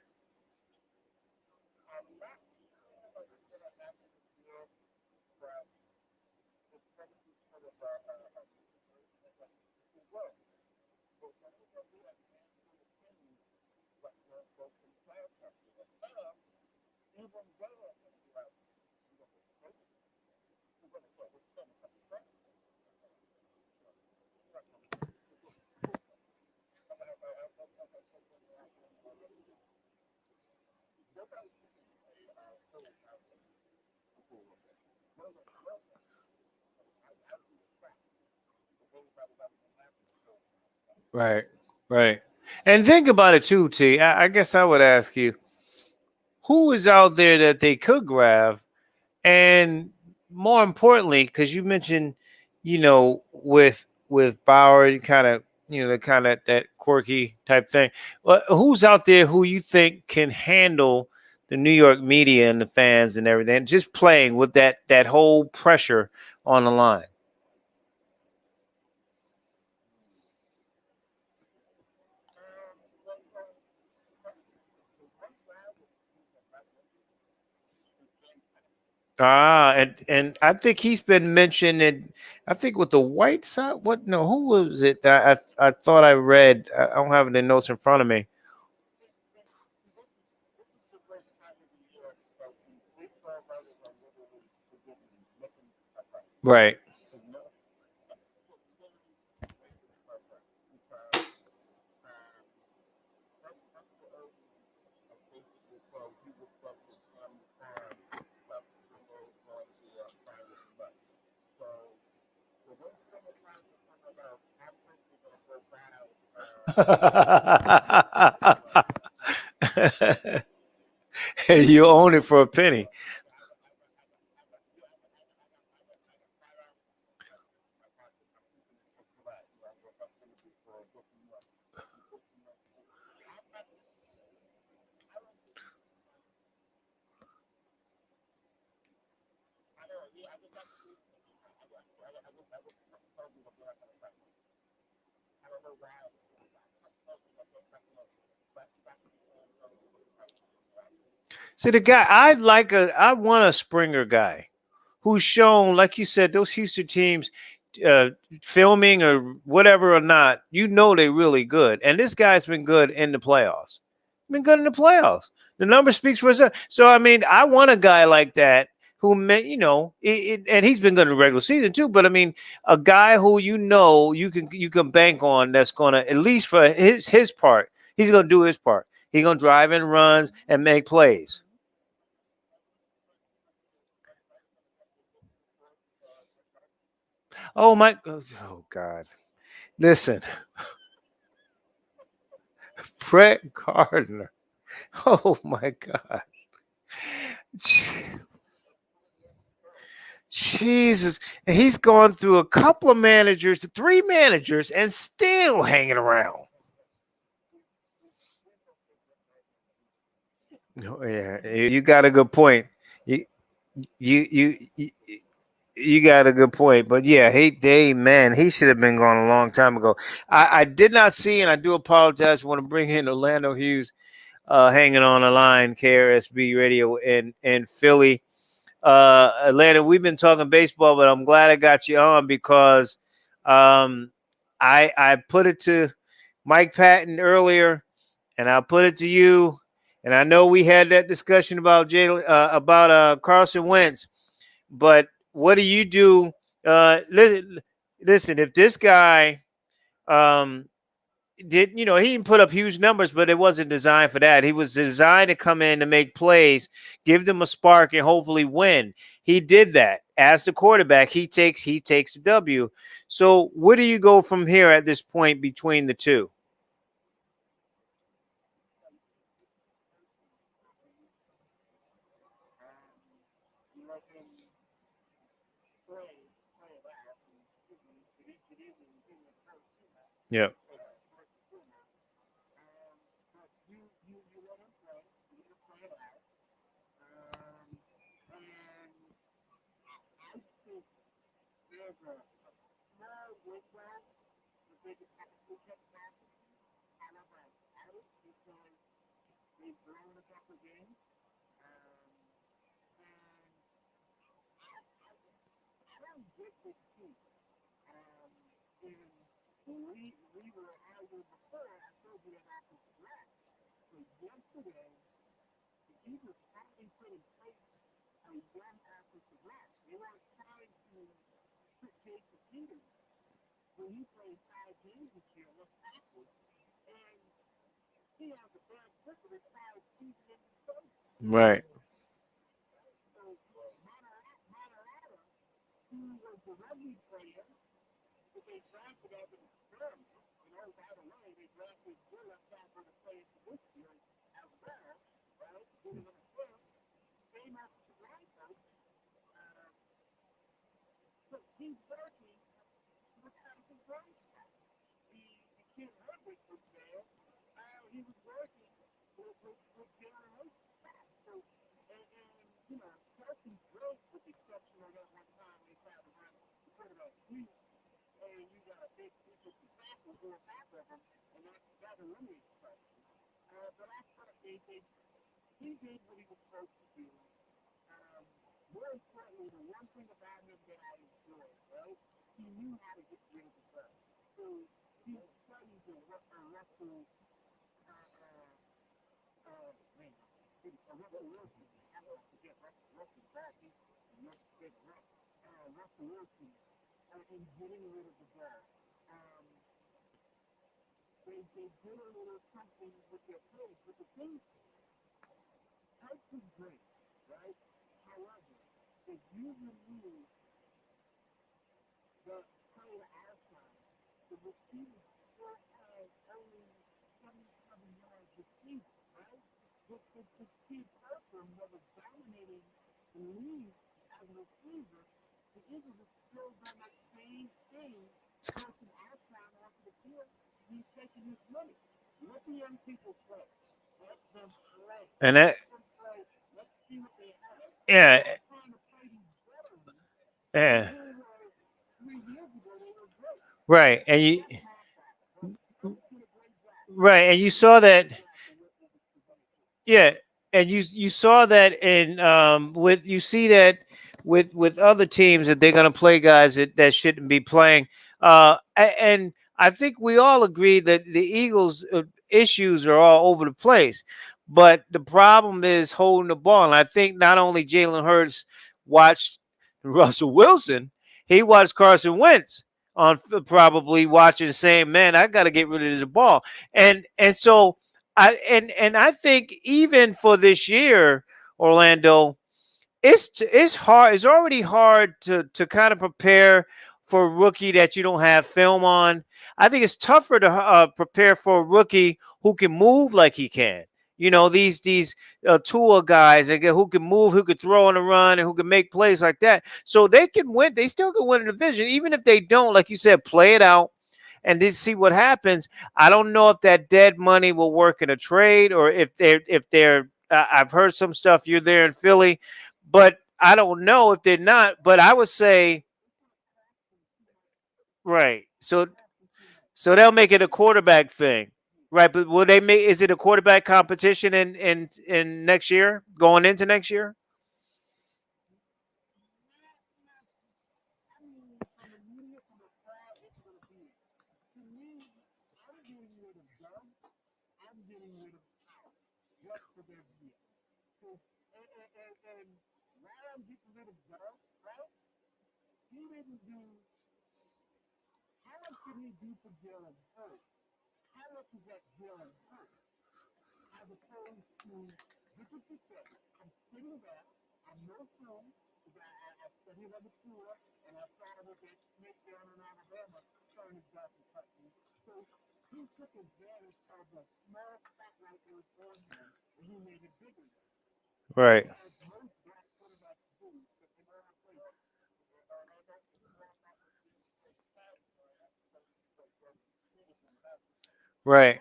Right, right. And think about it too, T. I guess I would ask you, who is out there that they could grab, and more importantly, because you mentioned, with Bauer, kind of, the kind of that quirky type thing. Well, who's out there who you think can handle the New York media and the fans and everything, just playing with that whole pressure on the line? And I think he's been mentioned in, I think with the White Sox. What? No, who was it? That I thought I read. I don't have the notes in front of me. Right. You own it for a penny. See, the guy I want a Springer guy who's shown, like you said, those Houston teams, uh, filming or whatever or not, they're really good. And this guy's been good in the playoffs. Been good in the playoffs. The number speaks for itself. So I mean, I want a guy like that who may, and he's been good in the regular season too. But I mean, a guy who you can bank on, that's gonna, at least for his part, he's gonna do his part. He's gonna drive in runs and make plays. Oh my, oh God! Listen, Brett Gardner. Oh my God! Jesus, and he's gone through a couple of managers, three managers, and still hanging around. Oh, yeah, you got a good point. You you you got a good point. But yeah, man, he should have been gone a long time ago. I did not see, and I do apologize. Want to bring in Orlando Hughes, hanging on the line, KRSB Radio in Philly. Atlanta, we've been talking baseball, but I'm glad I got you on because um, I put it to Mike Patton earlier, and I'll put it to you. And I know we had that discussion about Carson Wentz, but what do you do? Listen, if this guy um, he didn't put up huge numbers, but it wasn't designed for that. He was designed to come in to make plays, give them a spark, and hopefully win. He did that. As the quarterback, he takes the W. So where do you go from here at this point between the two? Yeah. Right. And that, yeah, yeah, right. And you, right, and you saw that. Yeah, and you saw that in with you see that with other teams that they're going to play guys that shouldn't be playing. And I think we all agree that the Eagles' issues are all over the place, but the problem is holding the ball. And I think not only Jalen Hurts watched Russell Wilson, he watched Carson Wentz on probably watching saying, "Man, I got to get rid of this ball." And so and I think even for this year, Orlando, it's hard. It's already hard to kind of prepare for a rookie that you don't have film on. I think it's tougher to prepare for a rookie who can move like he can. You know, these Tua guys who can move, who can throw on the run, and who can make plays like that. So they can win. They still can win a division, even if they don't, like you said, play it out and then see what happens. I don't know if that dead money will work in a trade or if they're. I've heard some stuff. You're there in Philly, but I don't know if they're not. But I would say right. So they'll make it a quarterback thing, right? But will they make? Is it a quarterback competition in next year, going into next year? Right. Right.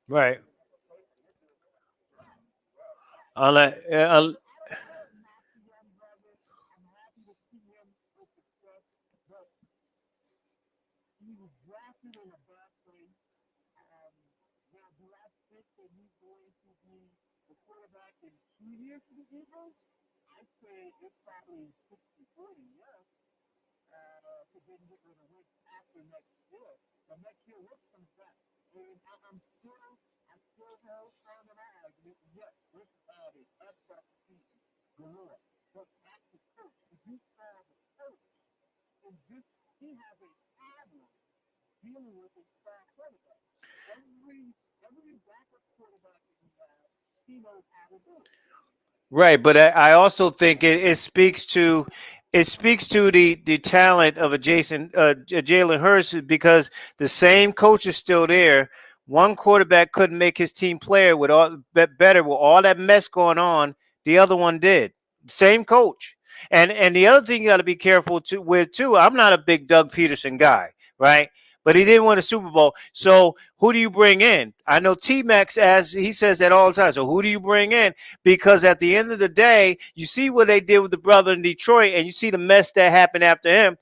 Right. Unless, right, but I also think it speaks to the talent of a Jalen Hurts because the same coach is still there. One quarterback couldn't make his team play with all better with all that mess going on. The other one did. Same coach. And the other thing you got to be careful with too. I'm not a big Doug Peterson guy, right? But he didn't win a Super Bowl. So who do you bring in? I know T Max, as he says that all the time. So who do you bring in? Because at the end of the day, you see what they did with the brother in Detroit, and you see the mess that happened after him.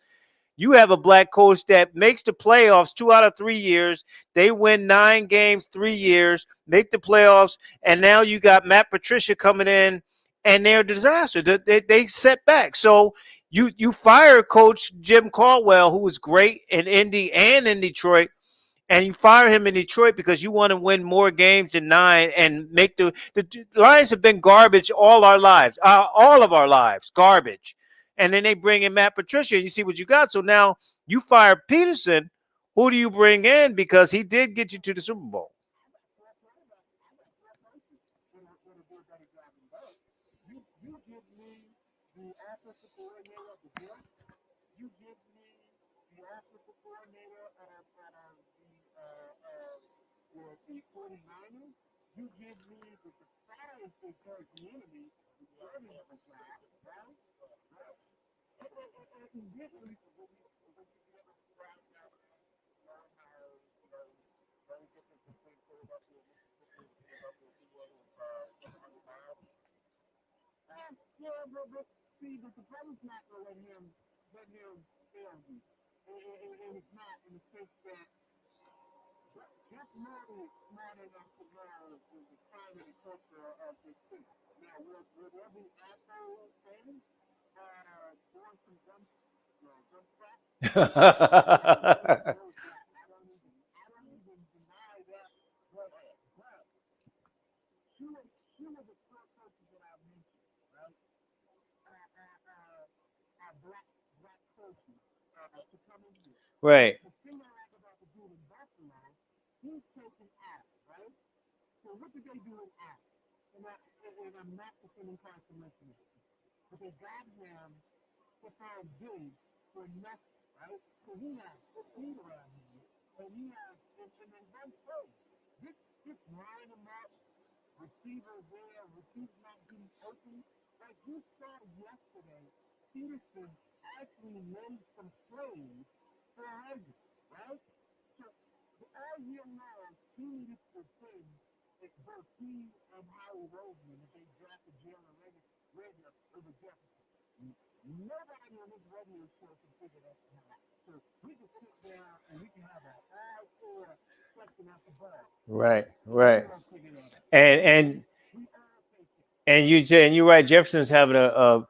You have a black coach that makes the playoffs 2 out of 3 years. They win 9 games, 3 years, make the playoffs, and now you got Matt Patricia coming in, and they're a disaster. They set back. So you fire Coach Jim Caldwell, who was great in Indy and in Detroit, and you fire him in Detroit because you want to win more games than 9 and make the Lions have been garbage all of our lives, garbage. And then they bring in Matt Patricia. You see what you got. So now you fire Peterson. Who do you bring in? Because he did get you to the Super Bowl. Right. Right. Right. And you're right. Jefferson's having a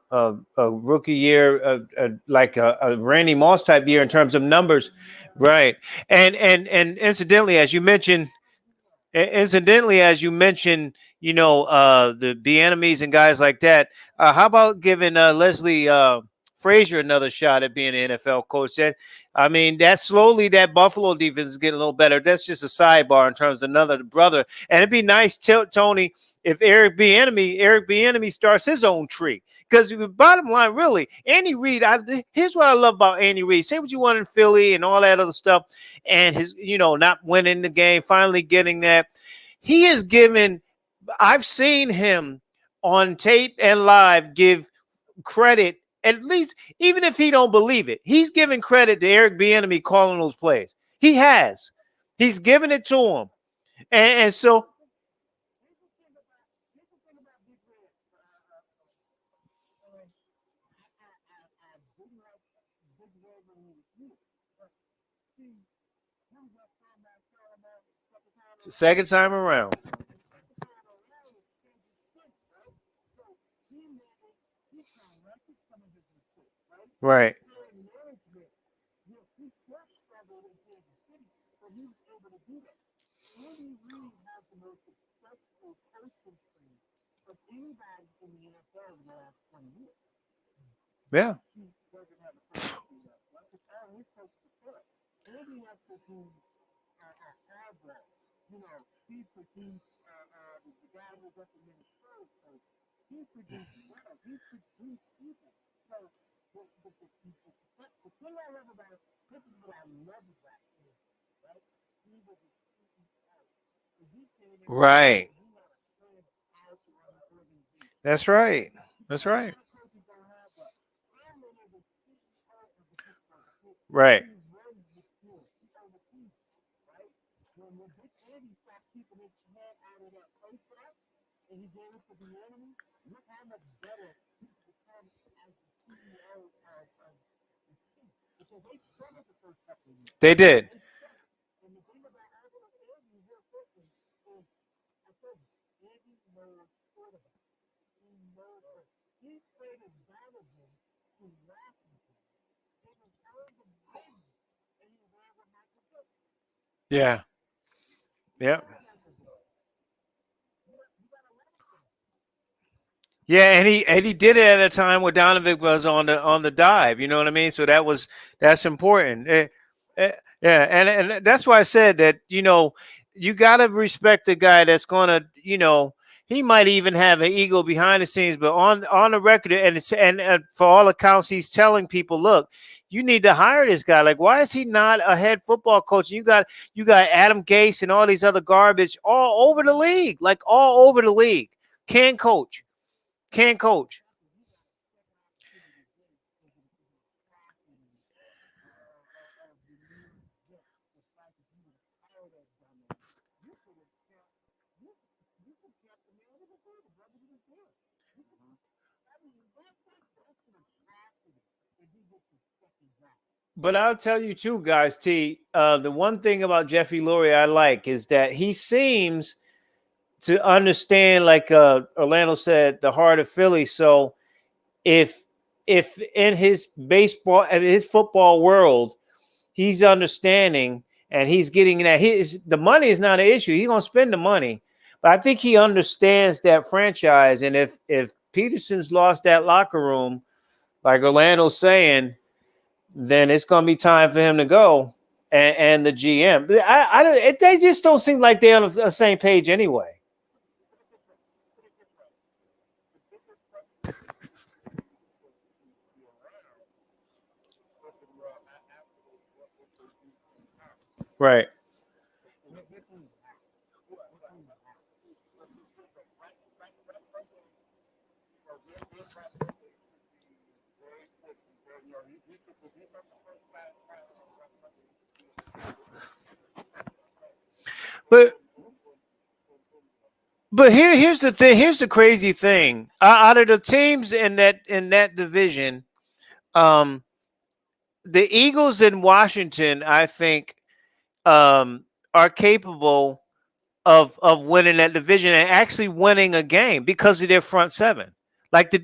rookie year, like a Randy Moss type year in terms of numbers, right? And incidentally, as you mentioned, the enemies and guys like that. How about giving Leslie Frazier another shot at being an NFL coach? I mean, that slowly that Buffalo defense is getting a little better. That's just a sidebar in terms of another brother. And it'd be nice, Tony, if Eric B. Enemy starts his own tree. Because the bottom line, really, Andy Reid. Here's what I love about Andy Reid. Say what you want in Philly and all that other stuff, and his, not winning the game, finally getting that. He has given. I've seen him on tape and live give credit at least, even if he don't believe it, he's giving credit to Eric Bieniemy calling those plays. He has. He's giving it to him. And so it's the second time around. Right. Yeah. Right. That's right. That's right. Right. They did. Yeah. Yeah. Yeah, and he did it at a time where Donovan was on the dive. You know what I mean? So that's important. Yeah, and that's why I said that. You got to respect the guy that's gonna. He might even have an ego behind the scenes, but on the record, and for all accounts, he's telling people, look, you need to hire this guy. Like, why is he not a head football coach? You got Adam Gase and all these other garbage all over the league, like all over the league. Can coach. Can coach. But I'll tell you too, guys. The one thing about Jeffrey Lurie I like is that he seems to understand, like Orlando said, the heart of Philly. So if if in his football world, he's understanding and he's getting that the money is not an issue. He's gonna spend the money, but I think he understands that franchise. And if Peterson's lost that locker room, like Orlando's saying, then it's going to be time for him to go. And the GM, they just don't seem like they're on the same page anyway. Right. But here's the thing. Here's the crazy thing. Out of the teams in that division, um, the Eagles in Washington, I think, are capable of winning that division and actually winning a game because of their front seven. Like the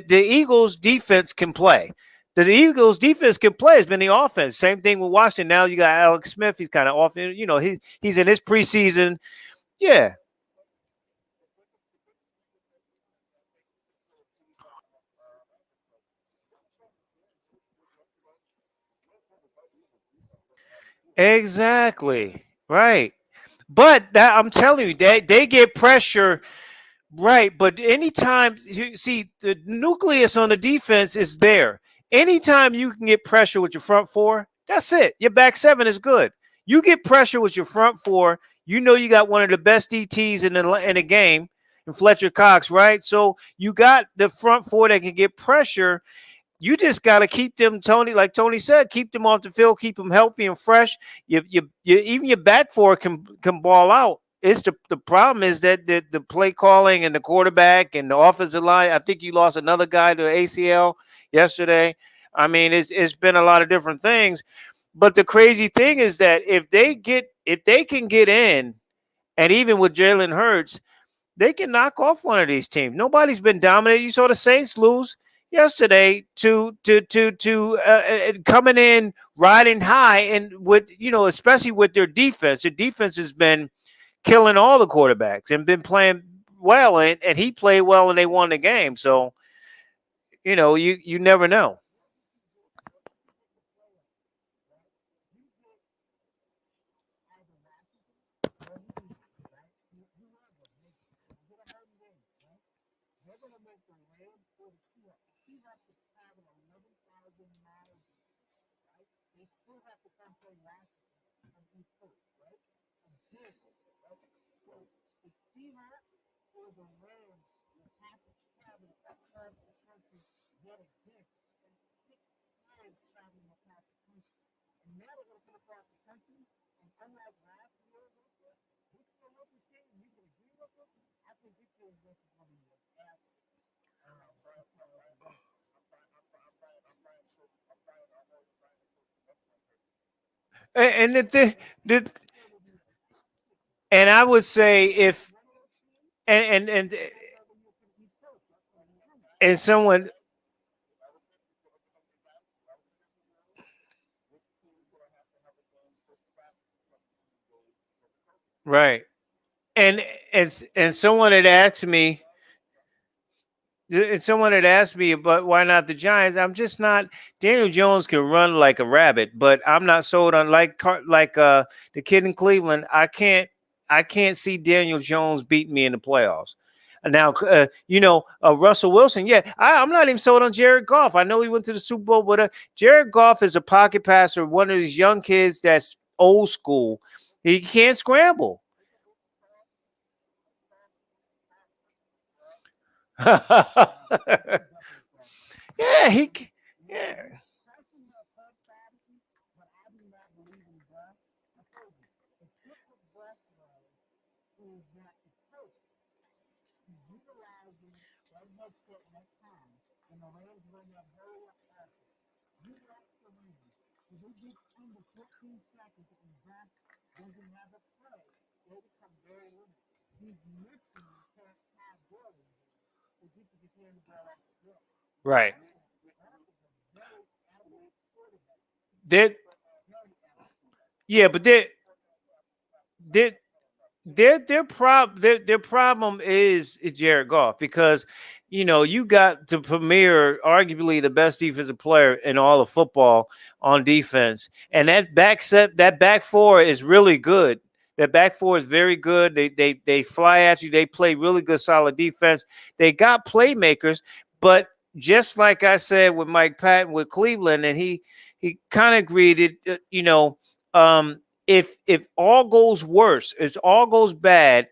Eagles defense can play. The Eagles defense can play. It's been the offense. Same thing with Washington. Now you got Alex Smith. He's kind of off. He's in his preseason. Yeah, exactly. Right. But I'm telling you, they get pressure. Right, but anytime you see the nucleus on the defense is there. Anytime you can get pressure with your front four, that's it. Your back seven is good. You get pressure with your front four, you got one of the best DTs in the game, in Fletcher Cox, right? So you got the front four that can get pressure. You just got to keep them, Tony. Like Tony said, keep them off the field, keep them healthy and fresh. Even your back four can ball out. It's the problem is that the play calling and the quarterback and the offensive line. I think you lost another guy to ACL yesterday. I mean, it's been a lot of different things. But the crazy thing is that if they can get in, and even with Jalen Hurts, they can knock off one of these teams. Nobody's been dominated. You saw the Saints lose yesterday to coming in riding high, and with especially with their defense. Their defense has been killing all the quarterbacks and been playing well, and he played well and they won the game. So you never know. And the and I would say if and someone right and someone had asked me and someone had asked me about why not the Giants. I'm just not. Daniel Jones can run like a rabbit, but I'm not sold on the kid in Cleveland. I can't see Daniel Jones beating me in the playoffs. Now, Russell Wilson. Yeah, I'm not even sold on Jared Goff. I know he went to the Super Bowl, but Jared Goff is a pocket passer, one of these young kids that's old school. He can't scramble. Yeah, yeah. Right. They yeah, but they their problem is Jared Goff because you got the premier, arguably the best defensive player in all of football on defense, and that back four is really good. That back four is very good. They fly at you. They play really good, solid defense. They got playmakers, but just like I said with Mike Patton with Cleveland, and he kind of agreed it. Um, if all goes worse, if all goes bad,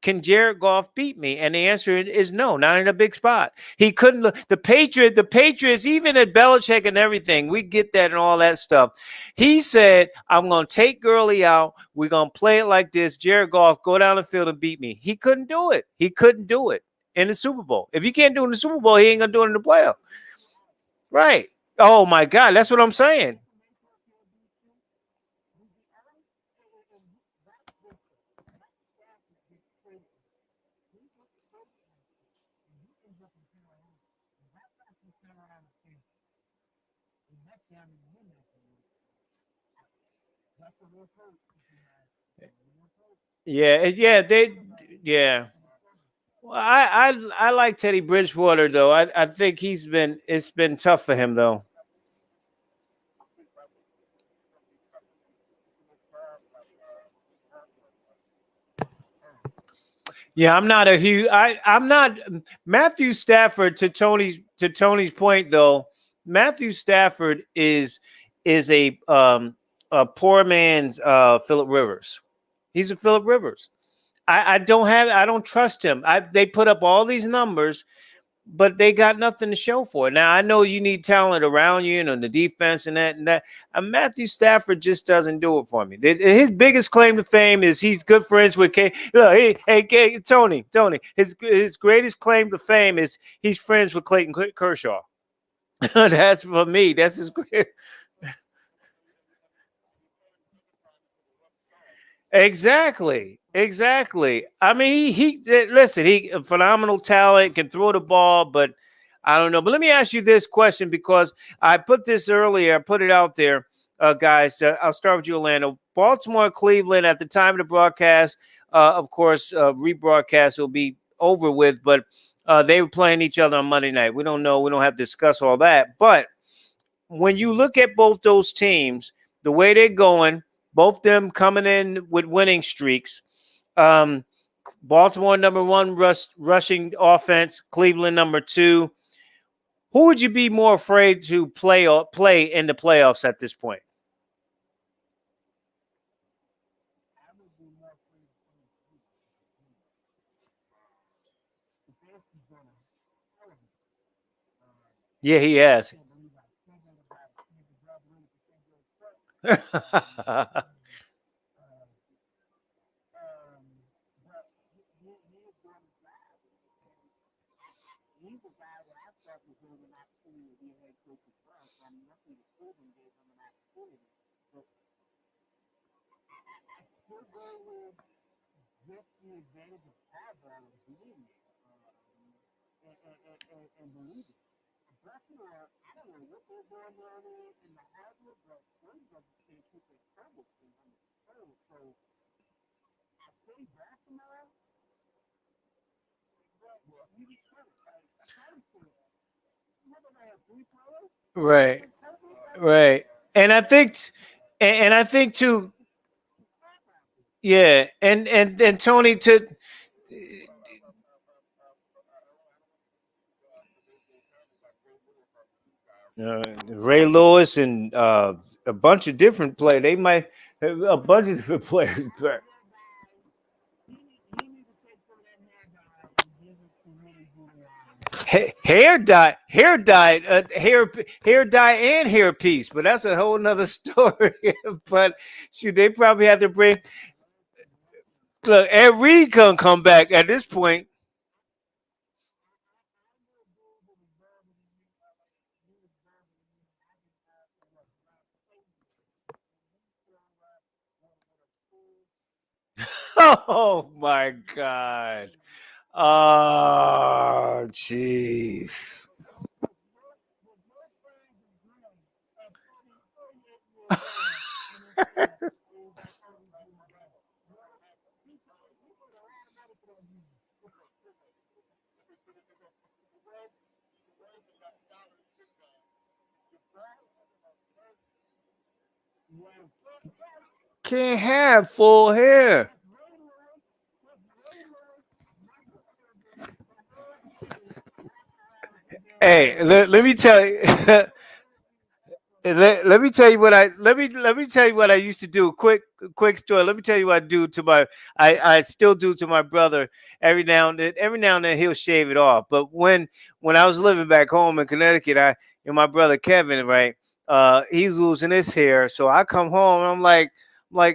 can Jared Goff beat me? And the answer is no, not in a big spot. He couldn't. The Patriots, even at Belichick and everything, we get that and all that stuff. He said, "I'm going to take Gurley out. We're going to play it like this. Jared Goff, go down the field and beat me." He couldn't do it. He couldn't do it in the Super Bowl. If he can't do it in the Super Bowl, he ain't going to do it in the playoff. Right? Oh my God, that's what I'm saying. Yeah, yeah. Well, I like Teddy Bridgewater though. I think it's been tough for him though. Yeah, I'm not a huge. I'm not Matthew Stafford. To Tony's point though, Matthew Stafford is a poor man's Philip Rivers. He's a Philip Rivers. I don't trust him. They put up all these numbers, but they got nothing to show for it. Now I know you need talent around you and on the defense and that and that. Matthew Stafford just doesn't do it for me. His biggest claim to fame is he's good friends with K. Look, Tony. His greatest claim to fame is he's friends with Clayton Kershaw. That's for me. That's his great. Exactly. I mean, listen. He a phenomenal talent, can throw the ball, but I don't know. But let me ask you this question because I put this earlier. I put it out there, guys. I'll start with you, Orlando. Baltimore, Cleveland. At the time of the broadcast, of course, rebroadcast will be over with, but they were playing each other on Monday night. We don't know. We don't have to discuss all that. But when you look at both those teams, the way they're going, both them coming in with winning streaks. Um, Baltimore number one rushing offense, Cleveland number two. Who would you be more afraid to play in the playoffs at this point? Yeah, he has. Right, right. And I think, and I think too. Yeah, and Tony to Ray Lewis and a bunch of different players. They might a bunch of different players. Hair dye, and hair piece. But that's a whole nother story. But shoot, they probably have to bring. Look, Ed Reed can come back at this point. Oh my God. Oh, jeez. Can't have full hair. Hey, let me tell you. Let me tell you what I let me tell you what I used to do. Quick story. Let me tell you what I do to my I still do to my brother every now and then he'll shave it off. But when I was living back home in Connecticut, I and my brother Kevin, right, he's losing his hair. So I come home and I'm like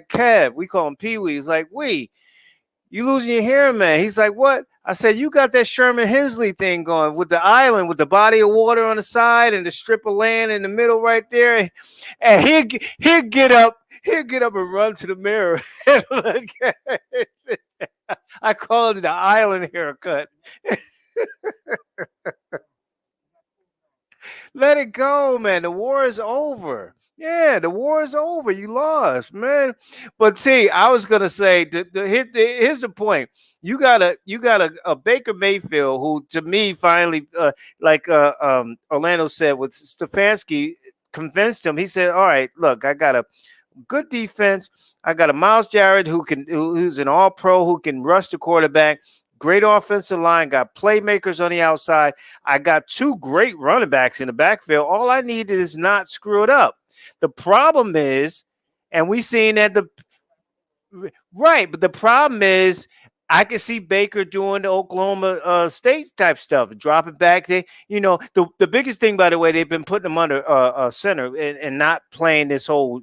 Kev, we call him Pee Wee. He's like, you losing your hair, man. He's like, what? I said, you got that Sherman Hensley thing going with the island, with the body of water on the side and the strip of land in the middle right there. And he'll get up and run to the mirror and look at it. I call it the island haircut. Let it go, man. The war is over. Yeah, the war is over. You lost, man. But see, I was gonna say, here's the point. You got a Baker Mayfield who, to me, finally, Orlando said with Stefanski, convinced him. He said, "All right, look, I got a good defense. I got a Miles Jarrett who's an All Pro who can rush the quarterback. Great offensive line. Got playmakers on the outside. I got two great running backs in the backfield. All I need is not screw it up. The problem is, and we seen that the right, but the problem is, I can see Baker doing the Oklahoma State type stuff, dropping back. The biggest thing, by the way, they've been putting them under center and not playing this whole,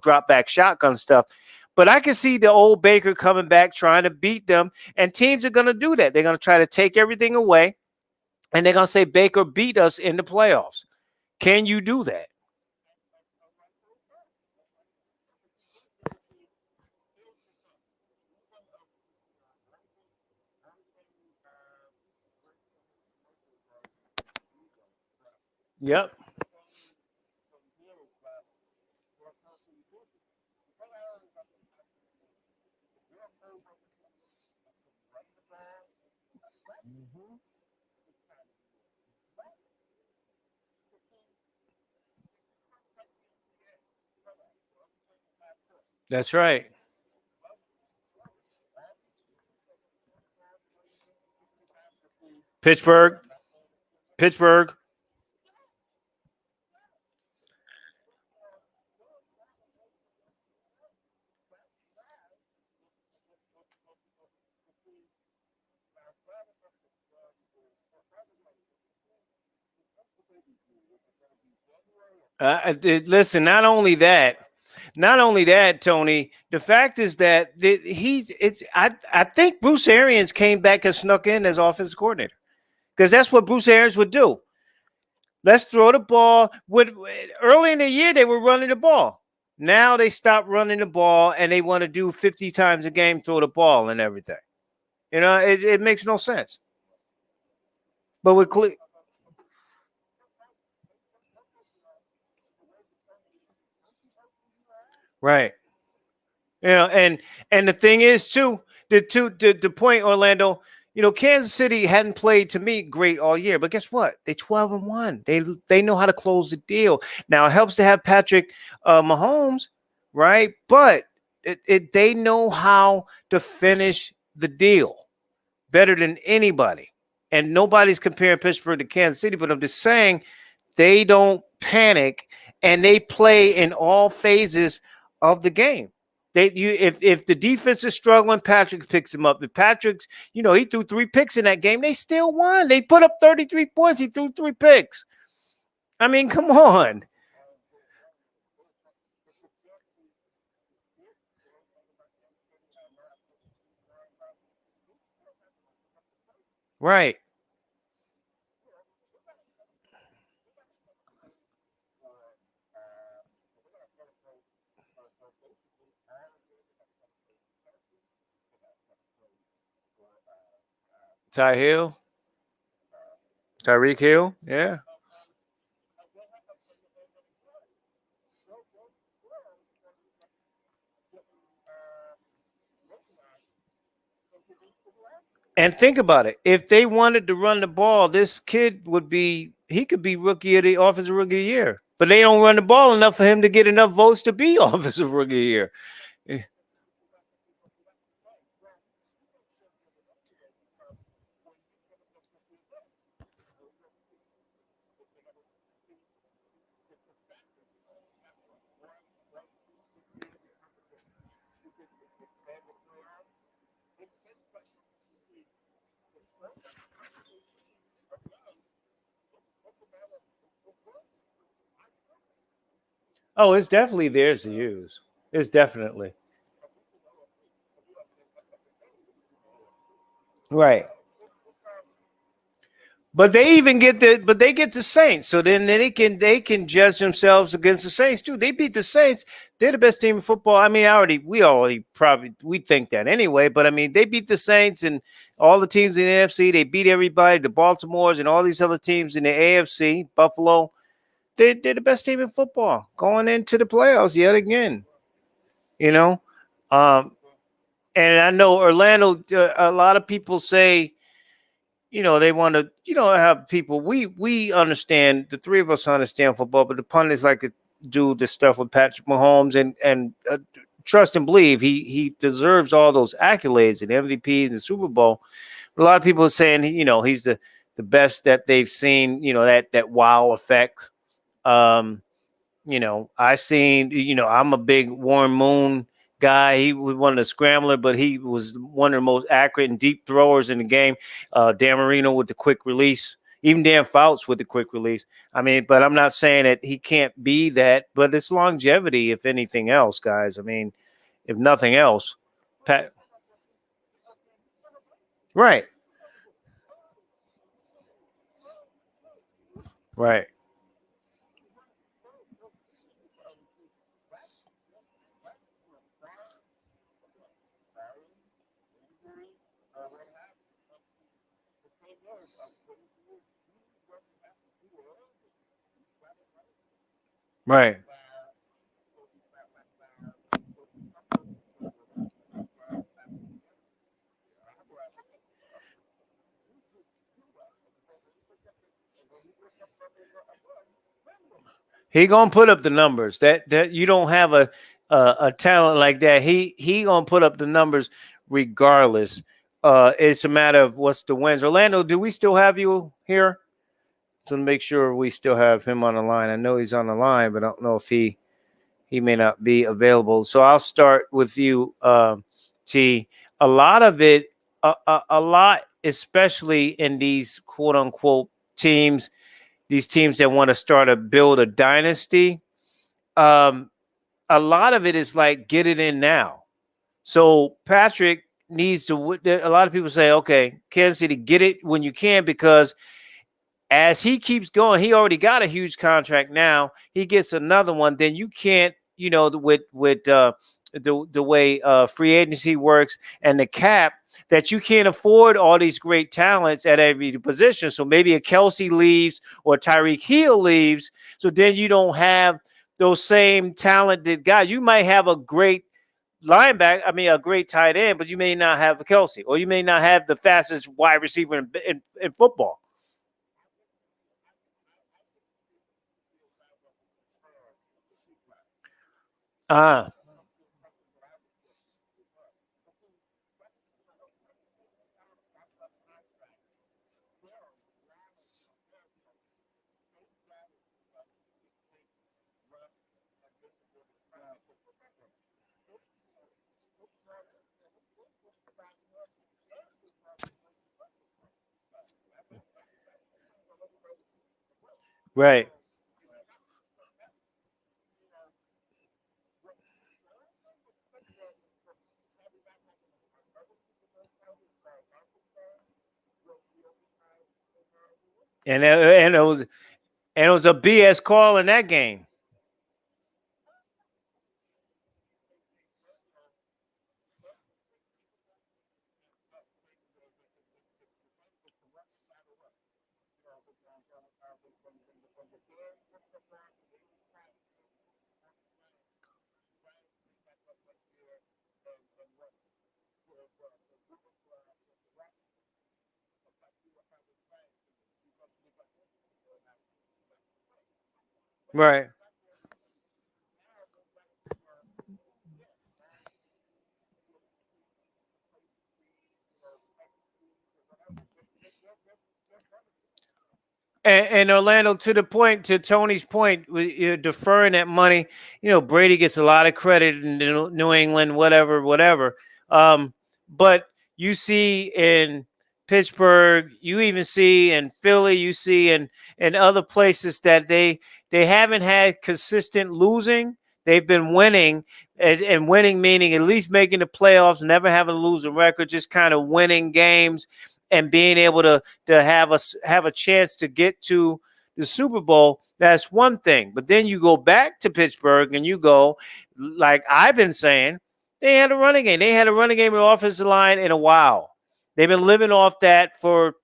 drop back shotgun stuff. But I can see the old Baker coming back, trying to beat them, and teams are going to do that. They're going to try to take everything away, and they're going to say, Baker beat us in the playoffs. Can you do that? Yep. That's right. Pittsburgh. Pittsburgh. Listen, not only that, Tony. The fact is that he's. It's. I think Bruce Arians came back and snuck in as offensive coordinator because that's what Bruce Arians would do. Let's throw the ball. Early in the year they were running the ball. Now they stopped running the ball and they want to do 50 times a game, throw the ball and everything. It makes no sense. But with right. And the thing is too, the point, Orlando, Kansas City hadn't played to me great all year, but guess what? They 12-1. They know how to close the deal. Now it helps to have Patrick Mahomes, right? But they know how to finish the deal better than anybody. And nobody's comparing Pittsburgh to Kansas City, but I'm just saying they don't panic and they play in all phases of the game. If the defense is struggling, Patrick picks him up. If Patrick's, he threw 3 picks in that game, they still won. They put up 33 points. He threw 3 picks. I mean, come on. Right. Ty Hill, Tyreek Hill. Yeah. And think about it. If they wanted to run the ball, this kid he could be offensive rookie of the year. But they don't run the ball enough for him to get enough votes to be offensive rookie of the year. Eh, Oh, it's definitely theirs to use. It's definitely right. But they get the Saints. So then they can judge themselves against the Saints too. They beat the Saints. They're the best team in football. I mean, we already probably we think that anyway. But I mean, they beat the Saints and all the teams in the NFC. They beat everybody, the Baltimores and all these other teams in the AFC. Buffalo. They're the best team in football going into the playoffs yet again. You know, um, and I know Orlando. A lot of people say they want to, have people. We understand, the three of us understand football, but the pundits like to do the stuff with Patrick Mahomes and trust and believe he deserves all those accolades and MVP and the Super Bowl. A lot of people are saying he's the best that they've seen. That wow effect. I seen. I'm a big Warren Moon guy. He was one of the scrambler, but he was one of the most accurate and deep throwers in the game. Dan Marino with the quick release. Even Dan Fouts with the quick release. I mean, but I'm not saying that he can't be that, but it's longevity, if anything else, guys. I mean, if nothing else. Pat, right, right, right. He gonna put up the numbers. That you don't have a talent like that. He gonna put up the numbers regardless. It's a matter of what's the wins. Orlando, do we still have you here? To make sure we still have him on the line. I know he's on the line, but I don't know if he may not be available. So I'll start with you, T. A lot of it, a lot, especially in these quote unquote teams, these teams that want to start to build a dynasty. Um, a lot of it is like get it in now. So Patrick needs to. A lot of people say, okay, Kansas City, get it when you can, because as he keeps going, he already got a huge contract now. He gets another one, then you can't, with the way free agency works and the cap, that you can't afford all these great talents at every position. So maybe a Kelsey leaves or Tyreek Hill leaves. So then you don't have those same talented guys. You might have a great linebacker, a great tight end, but you may not have a Kelsey, or you may not have the fastest wide receiver in football. Ah, right. And it was a BS call in that game. Right. And Orlando, to the point, to Tony's point, you're deferring that money. Brady gets a lot of credit in New England, whatever, whatever. But you see in Pittsburgh, you even see in Philly, you see in other places that they haven't had consistent losing. They've been winning, and winning meaning at least making the playoffs, never having a losing record, just kind of winning games and being able to have a chance to get to the Super Bowl. That's one thing. But then you go back to Pittsburgh and you go, like I've been saying, they had a running game. They had a running game with offensive line in a while. They've been living off that for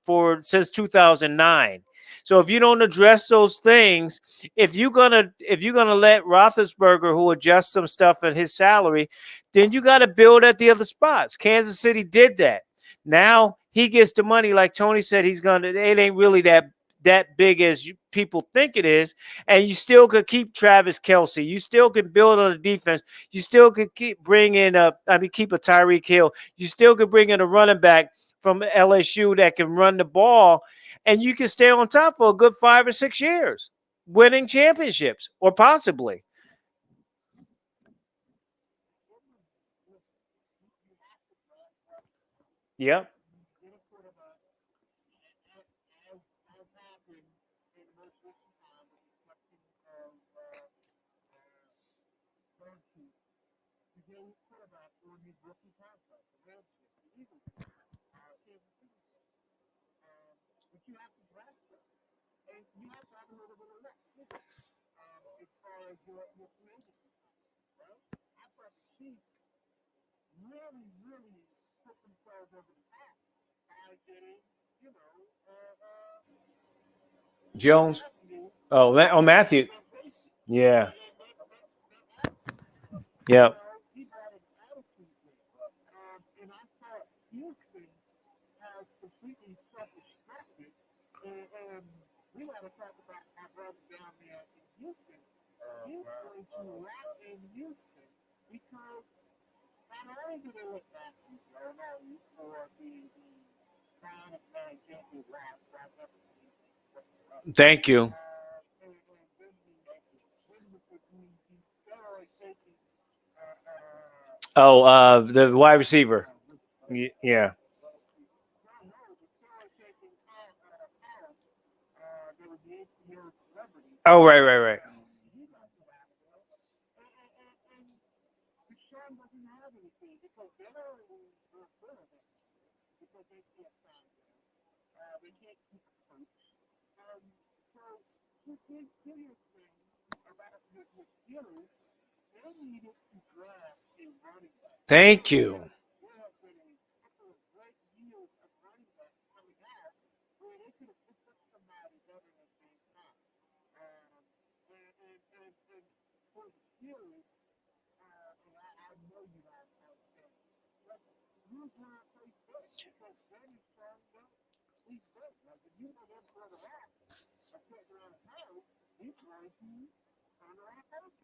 since 2009. So if you don't address those things, if you're gonna let Roethlisberger, who adjusts some stuff at his salary, then you got to build at the other spots. Kansas City did that. Now he gets the money, like Tony said, he's gonna. It ain't really that big as people think it is, and you still could keep Travis Kelsey. You still can build on the defense. You still could keep a Tyreek Hill. You still could bring in a running back from LSU that can run the ball, and you can stay on top for a good 5 or 6 years, winning championships or possibly. Yep. Jones. Oh, oh, Matthew. Yeah. Yep. Thank you. Oh, the wide receiver. Yeah. Oh, right, right, right. Thank you.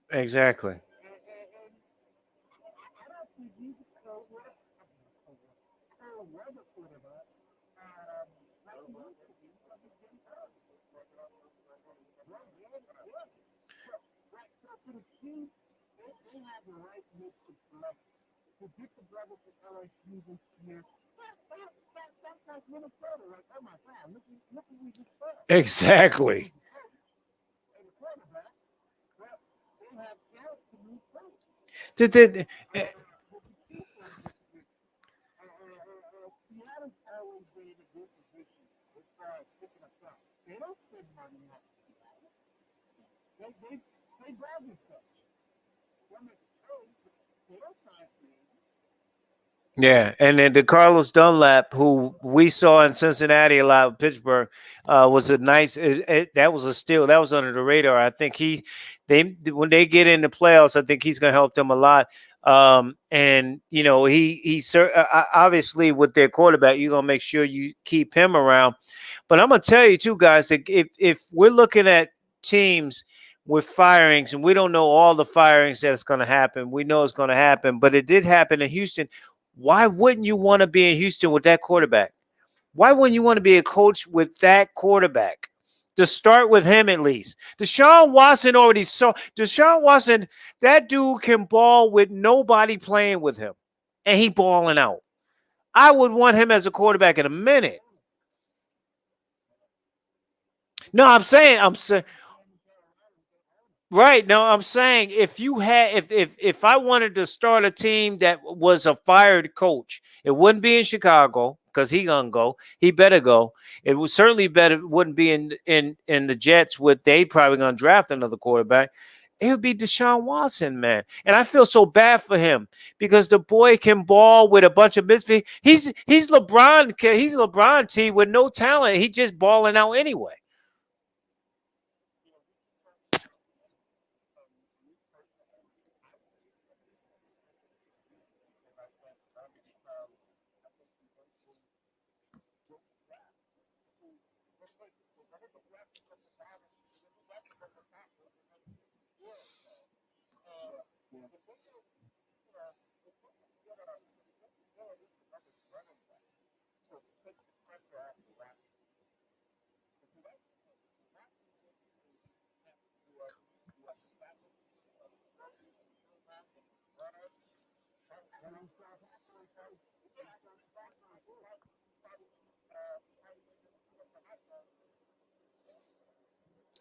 Exactly. Exactly. Did, did, Yeah, and then the Carlos Dunlap, who we saw in Cincinnati a lot, Pittsburgh, was a nice. That was a steal. That was under the radar. I think they when they get in the playoffs, I think he's going to help them a lot. And obviously with their quarterback, you're going to make sure you keep him around. But I'm going to tell you too, guys, that if we're looking at teams with firings, and we don't know all the firings that's going to happen, we know it's going to happen, but it did happen in Houston. Why wouldn't you want to be in Houston with that quarterback? Why wouldn't you want to be a coach with that quarterback? To start with him at least. Deshaun Watson already saw. Deshaun Watson, that dude can ball with nobody playing with him, and he balling out. I would want him as a quarterback in a minute. No, I'm saying, right. No, I'm saying if you had if I wanted to start a team that was a fired coach, it wouldn't be in Chicago because he gonna go. He better go. It would certainly better wouldn't be in the Jets with they probably gonna draft another quarterback. It would be Deshaun Watson, man. And I feel so bad for him because the boy can ball with a bunch of misfit. He's LeBron. He's LeBron T with no talent. He just balling out anyway.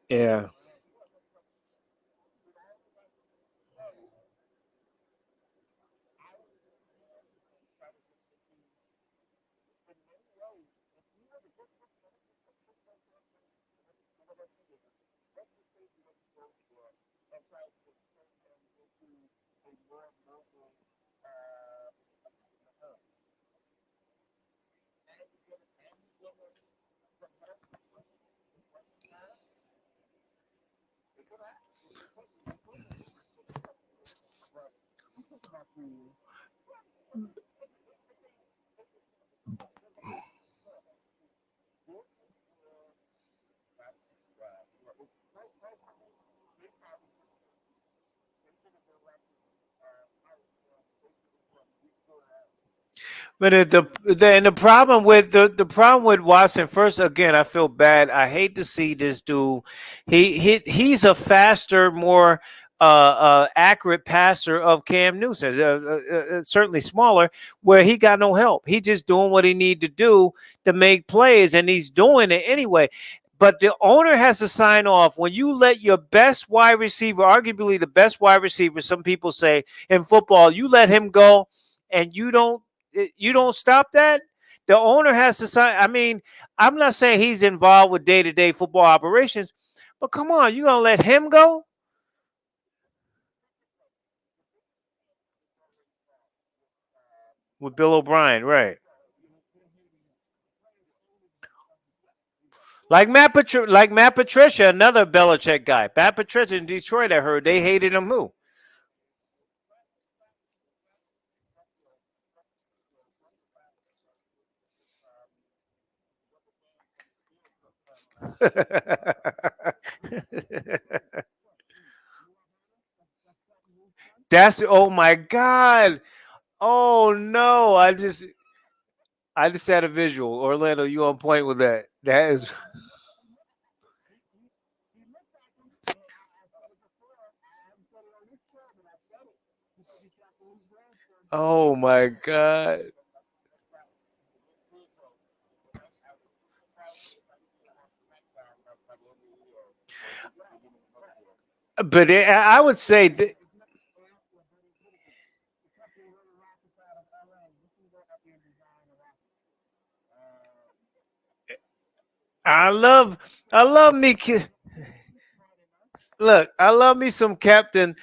Yeah. But the problem with the problem with Watson, first again, I feel bad. I hate to see this dude. He's a faster, more accurate passer of Cam Newton. Certainly smaller, where he got no help. He just doing what he need to do to make plays, and he's doing it anyway. But the owner has to sign off when you let your best wide receiver, arguably the best wide receiver, some people say in football, you let him go, and you don't stop that. The owner has to sign. I mean, I'm not saying he's involved with day-to-day football operations, but come on, you gonna let him go with Bill O'Brien, right? Like Matt Patricia, another Belichick guy. Matt Patricia in Detroit, I heard they hated him. Who? That's oh my god. Oh no. I just had a visual. Orlando, you on point with that. That is oh my god. But I would say that I love me. Look, I love me some Captain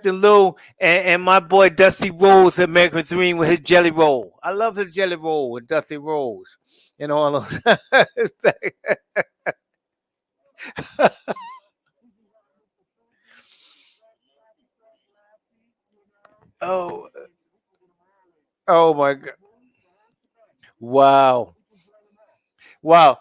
Lou and my boy Dusty Rose at American Dream with his jelly roll. I love his jelly roll with Dusty Rose. You know all those. oh, oh my god! Wow, wow.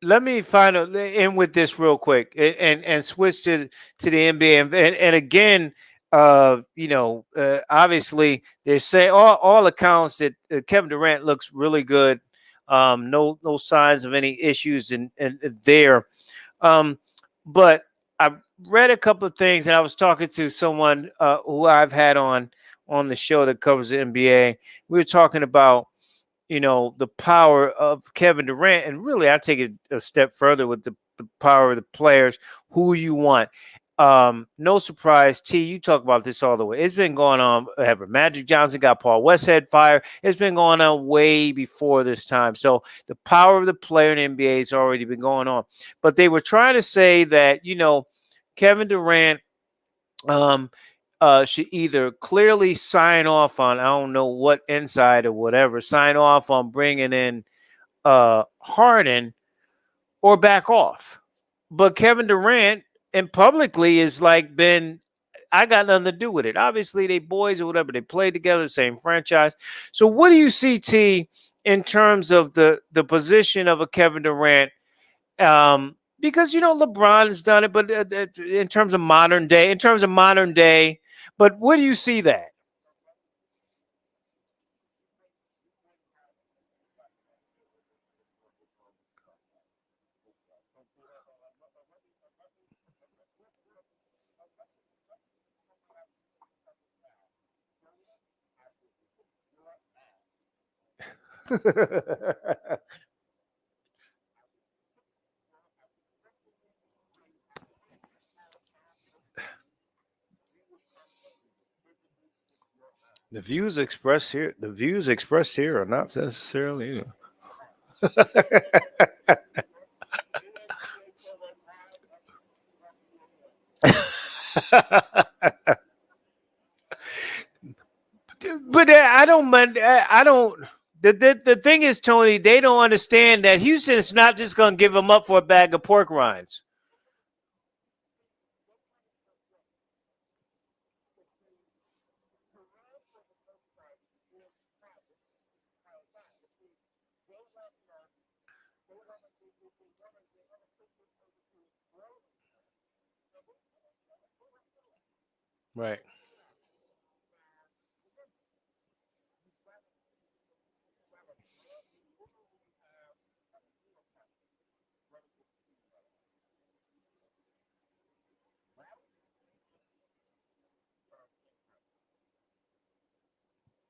Let me find out in with this real quick and switch to the NBA and again, obviously they say all accounts that Kevin Durant looks really good. No signs of any issues in there. Um, but I've read a couple of things, and I was talking to someone who I've had on the show that covers the NBA. We were talking about the power of Kevin Durant, and really, I take it a step further with the power of the players. Who you want? No surprise, T. You talk about this all the way. It's been going on ever. Magic Johnson got Paul Westhead fired. It's been going on way before this time. So the power of the player in the NBA has already been going on. But they were trying to say that Kevin Durant um, should either clearly sign off on I don't know what inside or whatever, sign off on bringing in Harden or back off. But Kevin Durant and publicly is like been I got nothing to do with it. Obviously, they boys or whatever. They played together, same franchise. So, what do you see, T, in terms of the position of a Kevin Durant? Because LeBron has done it, but in terms of modern day, but where do you see that? The views expressed here are not necessarily. But I don't mind. I don't. The thing is, Tony, they don't understand that Houston's not just going to give them up for a bag of pork rinds. Right.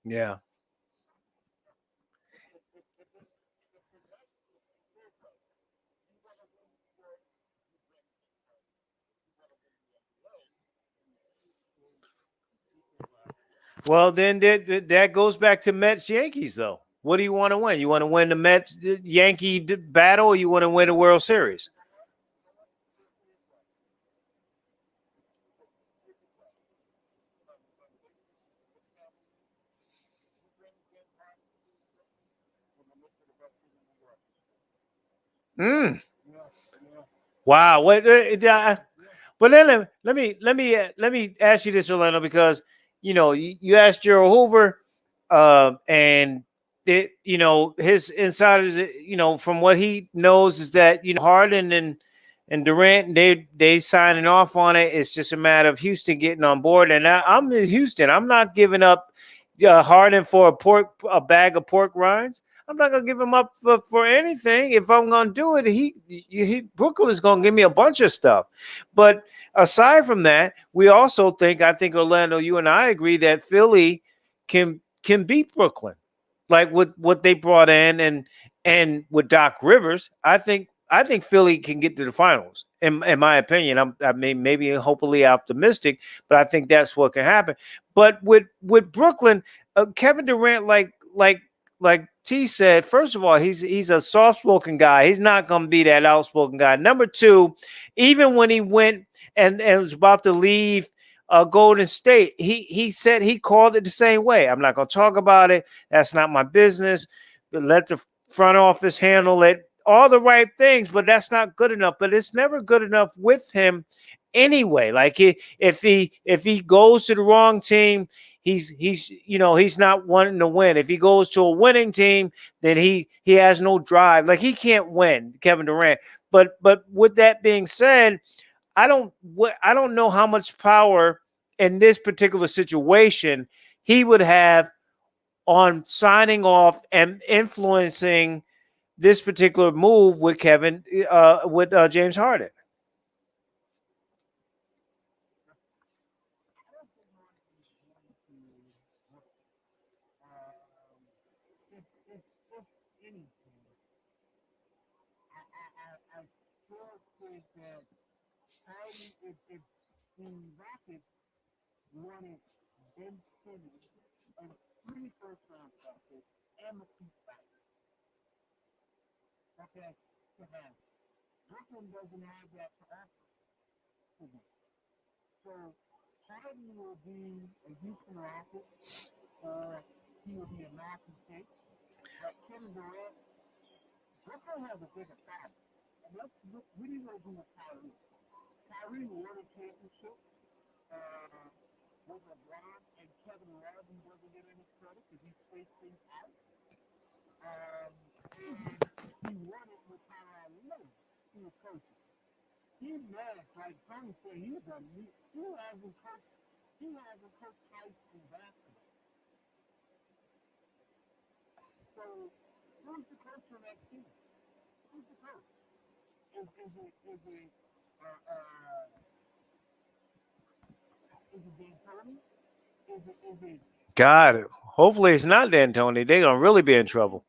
Yeah. Well, then that goes back to Mets Yankees, though. What do you want to win? You want to win the Mets Yankee battle, or you want to win the World Series? Mm. Wow. But then let me ask you this, Orlando, because you asked Gerald Hoover, and his insiders, from what he knows is that Harden and Durant, they signing off on it. It's just a matter of Houston getting on board, and I'm in Houston. I'm not giving up Harden for a bag of pork rinds. I'm not gonna give him up for anything. If I'm gonna do it, Brooklyn is gonna give me a bunch of stuff. But aside from that, we also I think Orlando, you and I agree that Philly can beat Brooklyn, like with what they brought in and with Doc Rivers. I think Philly can get to the finals. In my opinion, I mean maybe hopefully optimistic, but I think that's what can happen. But with Brooklyn, Kevin Durant, like T said, first of all, he's a soft spoken guy. He's not going to be that outspoken guy. Number two, even when he went and was about to leave Golden State, he said he called it the same way. I'm not going to talk about it. That's not my business. Let the front office handle it. All the right things, but that's not good enough. But it's never good enough with him anyway. Like if he goes to the wrong team, he's not wanting to win. If he goes to a winning team, then he has no drive. Like he can't win, Kevin Durant. But with that being said, I don't know how much power in this particular situation he would have on signing off and influencing this particular move with James Harden. God, hopefully it's not D'Antoni. They're gonna really be in trouble.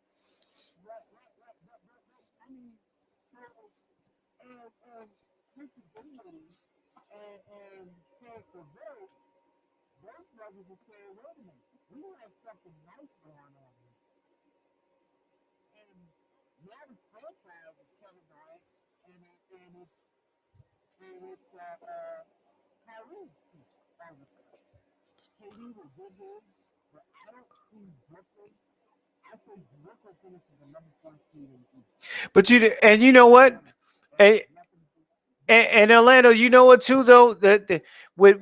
But you know what? And, and Orlando, you know what too though that with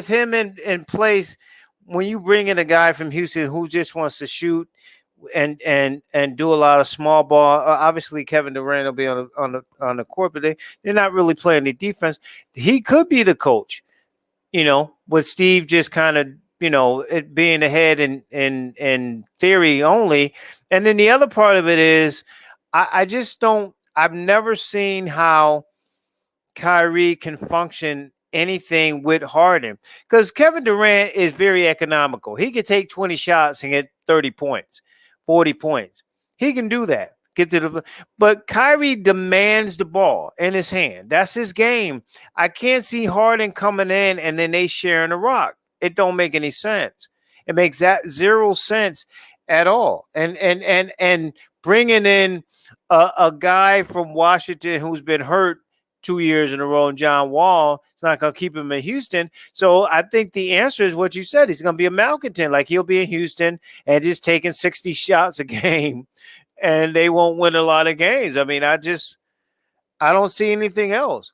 him in place, when you bring in a guy from Houston who just wants to shoot and do a lot of small ball. Obviously, Kevin Durant will be on the court, but they're not really playing the defense. He could be the coach, with Steve just kind of it being the head in theory only. And then the other part of it is, I just don't. I've never seen how Kyrie can function anything with Harden, because Kevin Durant is very economical. He can take 20 shots and get 30 points, 40 points. He can do that. But Kyrie demands the ball in his hand. That's his game. I can't see Harden coming in and then they sharing the rock. It don't make any sense. It makes that zero sense at all. And bringing in a guy from Washington who's been hurt 2 years in a row, and John Wall, it's not going to keep him in Houston. So I think the answer is what you said. He's going to be a malcontent. Like, he'll be in Houston and just taking 60 shots a game, and they won't win a lot of games. I mean, I don't see anything else.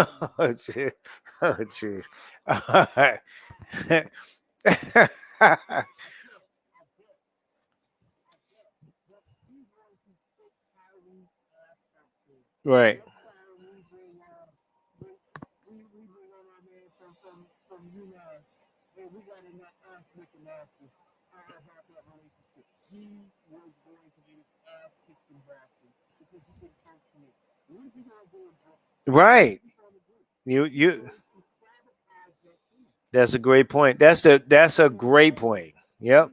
Oh, jeez. Oh, jeez. All right. Right. Right. You That's a great point. That's a great point. Yep.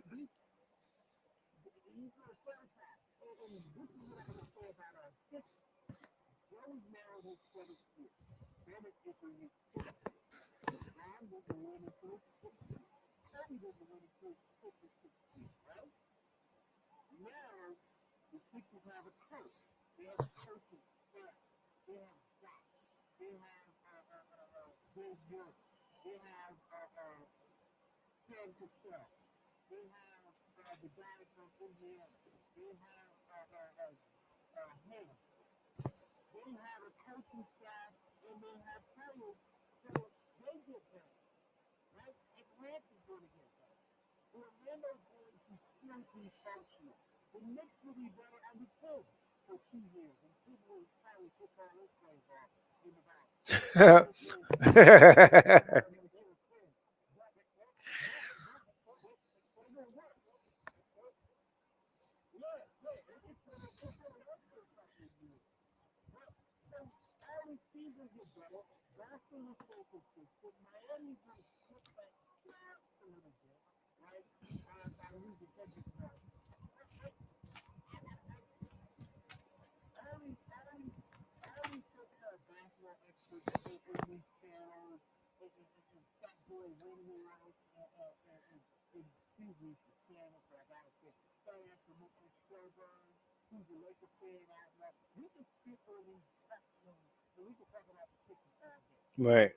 Right.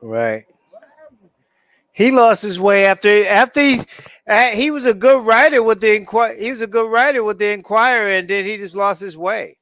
Right. He lost his way after he was a good writer with the he was a good writer with the Inquirer, and then he just lost his way.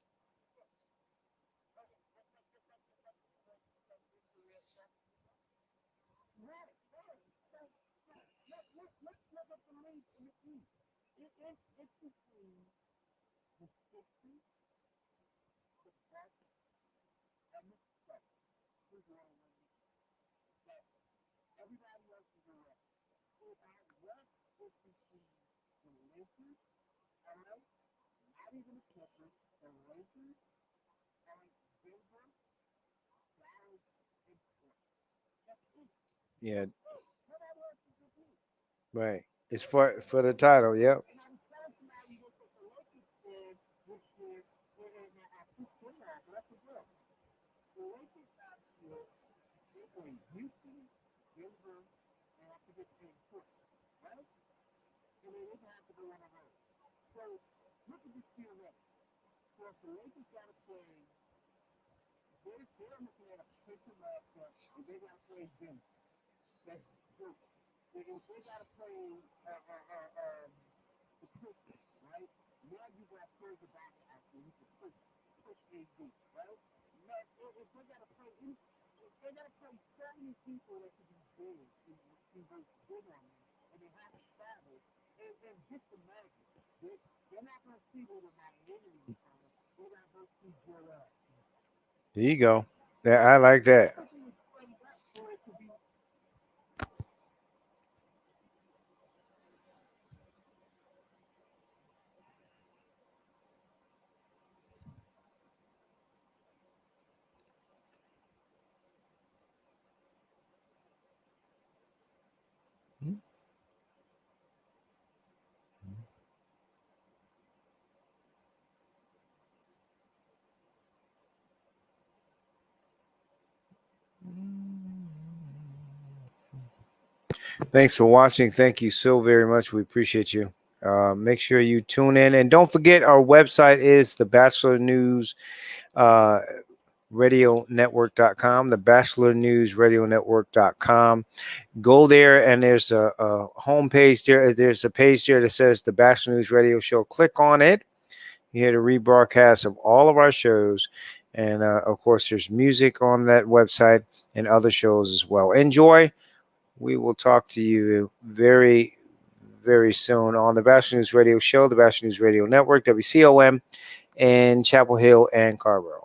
Yeah, right. It's for the title. Yep. There you go. Yeah, I like that. Thanks for watching. Thank you so very much. We appreciate you. Make sure you tune in. And don't forget, our website is the Batchelor News Radio Network.com, the Batchelor News Radio Network.com. Go there, and there's a home page there. There's a page there that says the Batchelor News Radio Show. Click on it. You hear the rebroadcast of all of our shows. And of course, there's music on that website and other shows as well. Enjoy. We will talk to you very, very soon on the Batchelor News Radio Show, the Batchelor News Radio Network, WCOM, in Chapel Hill and Carborough.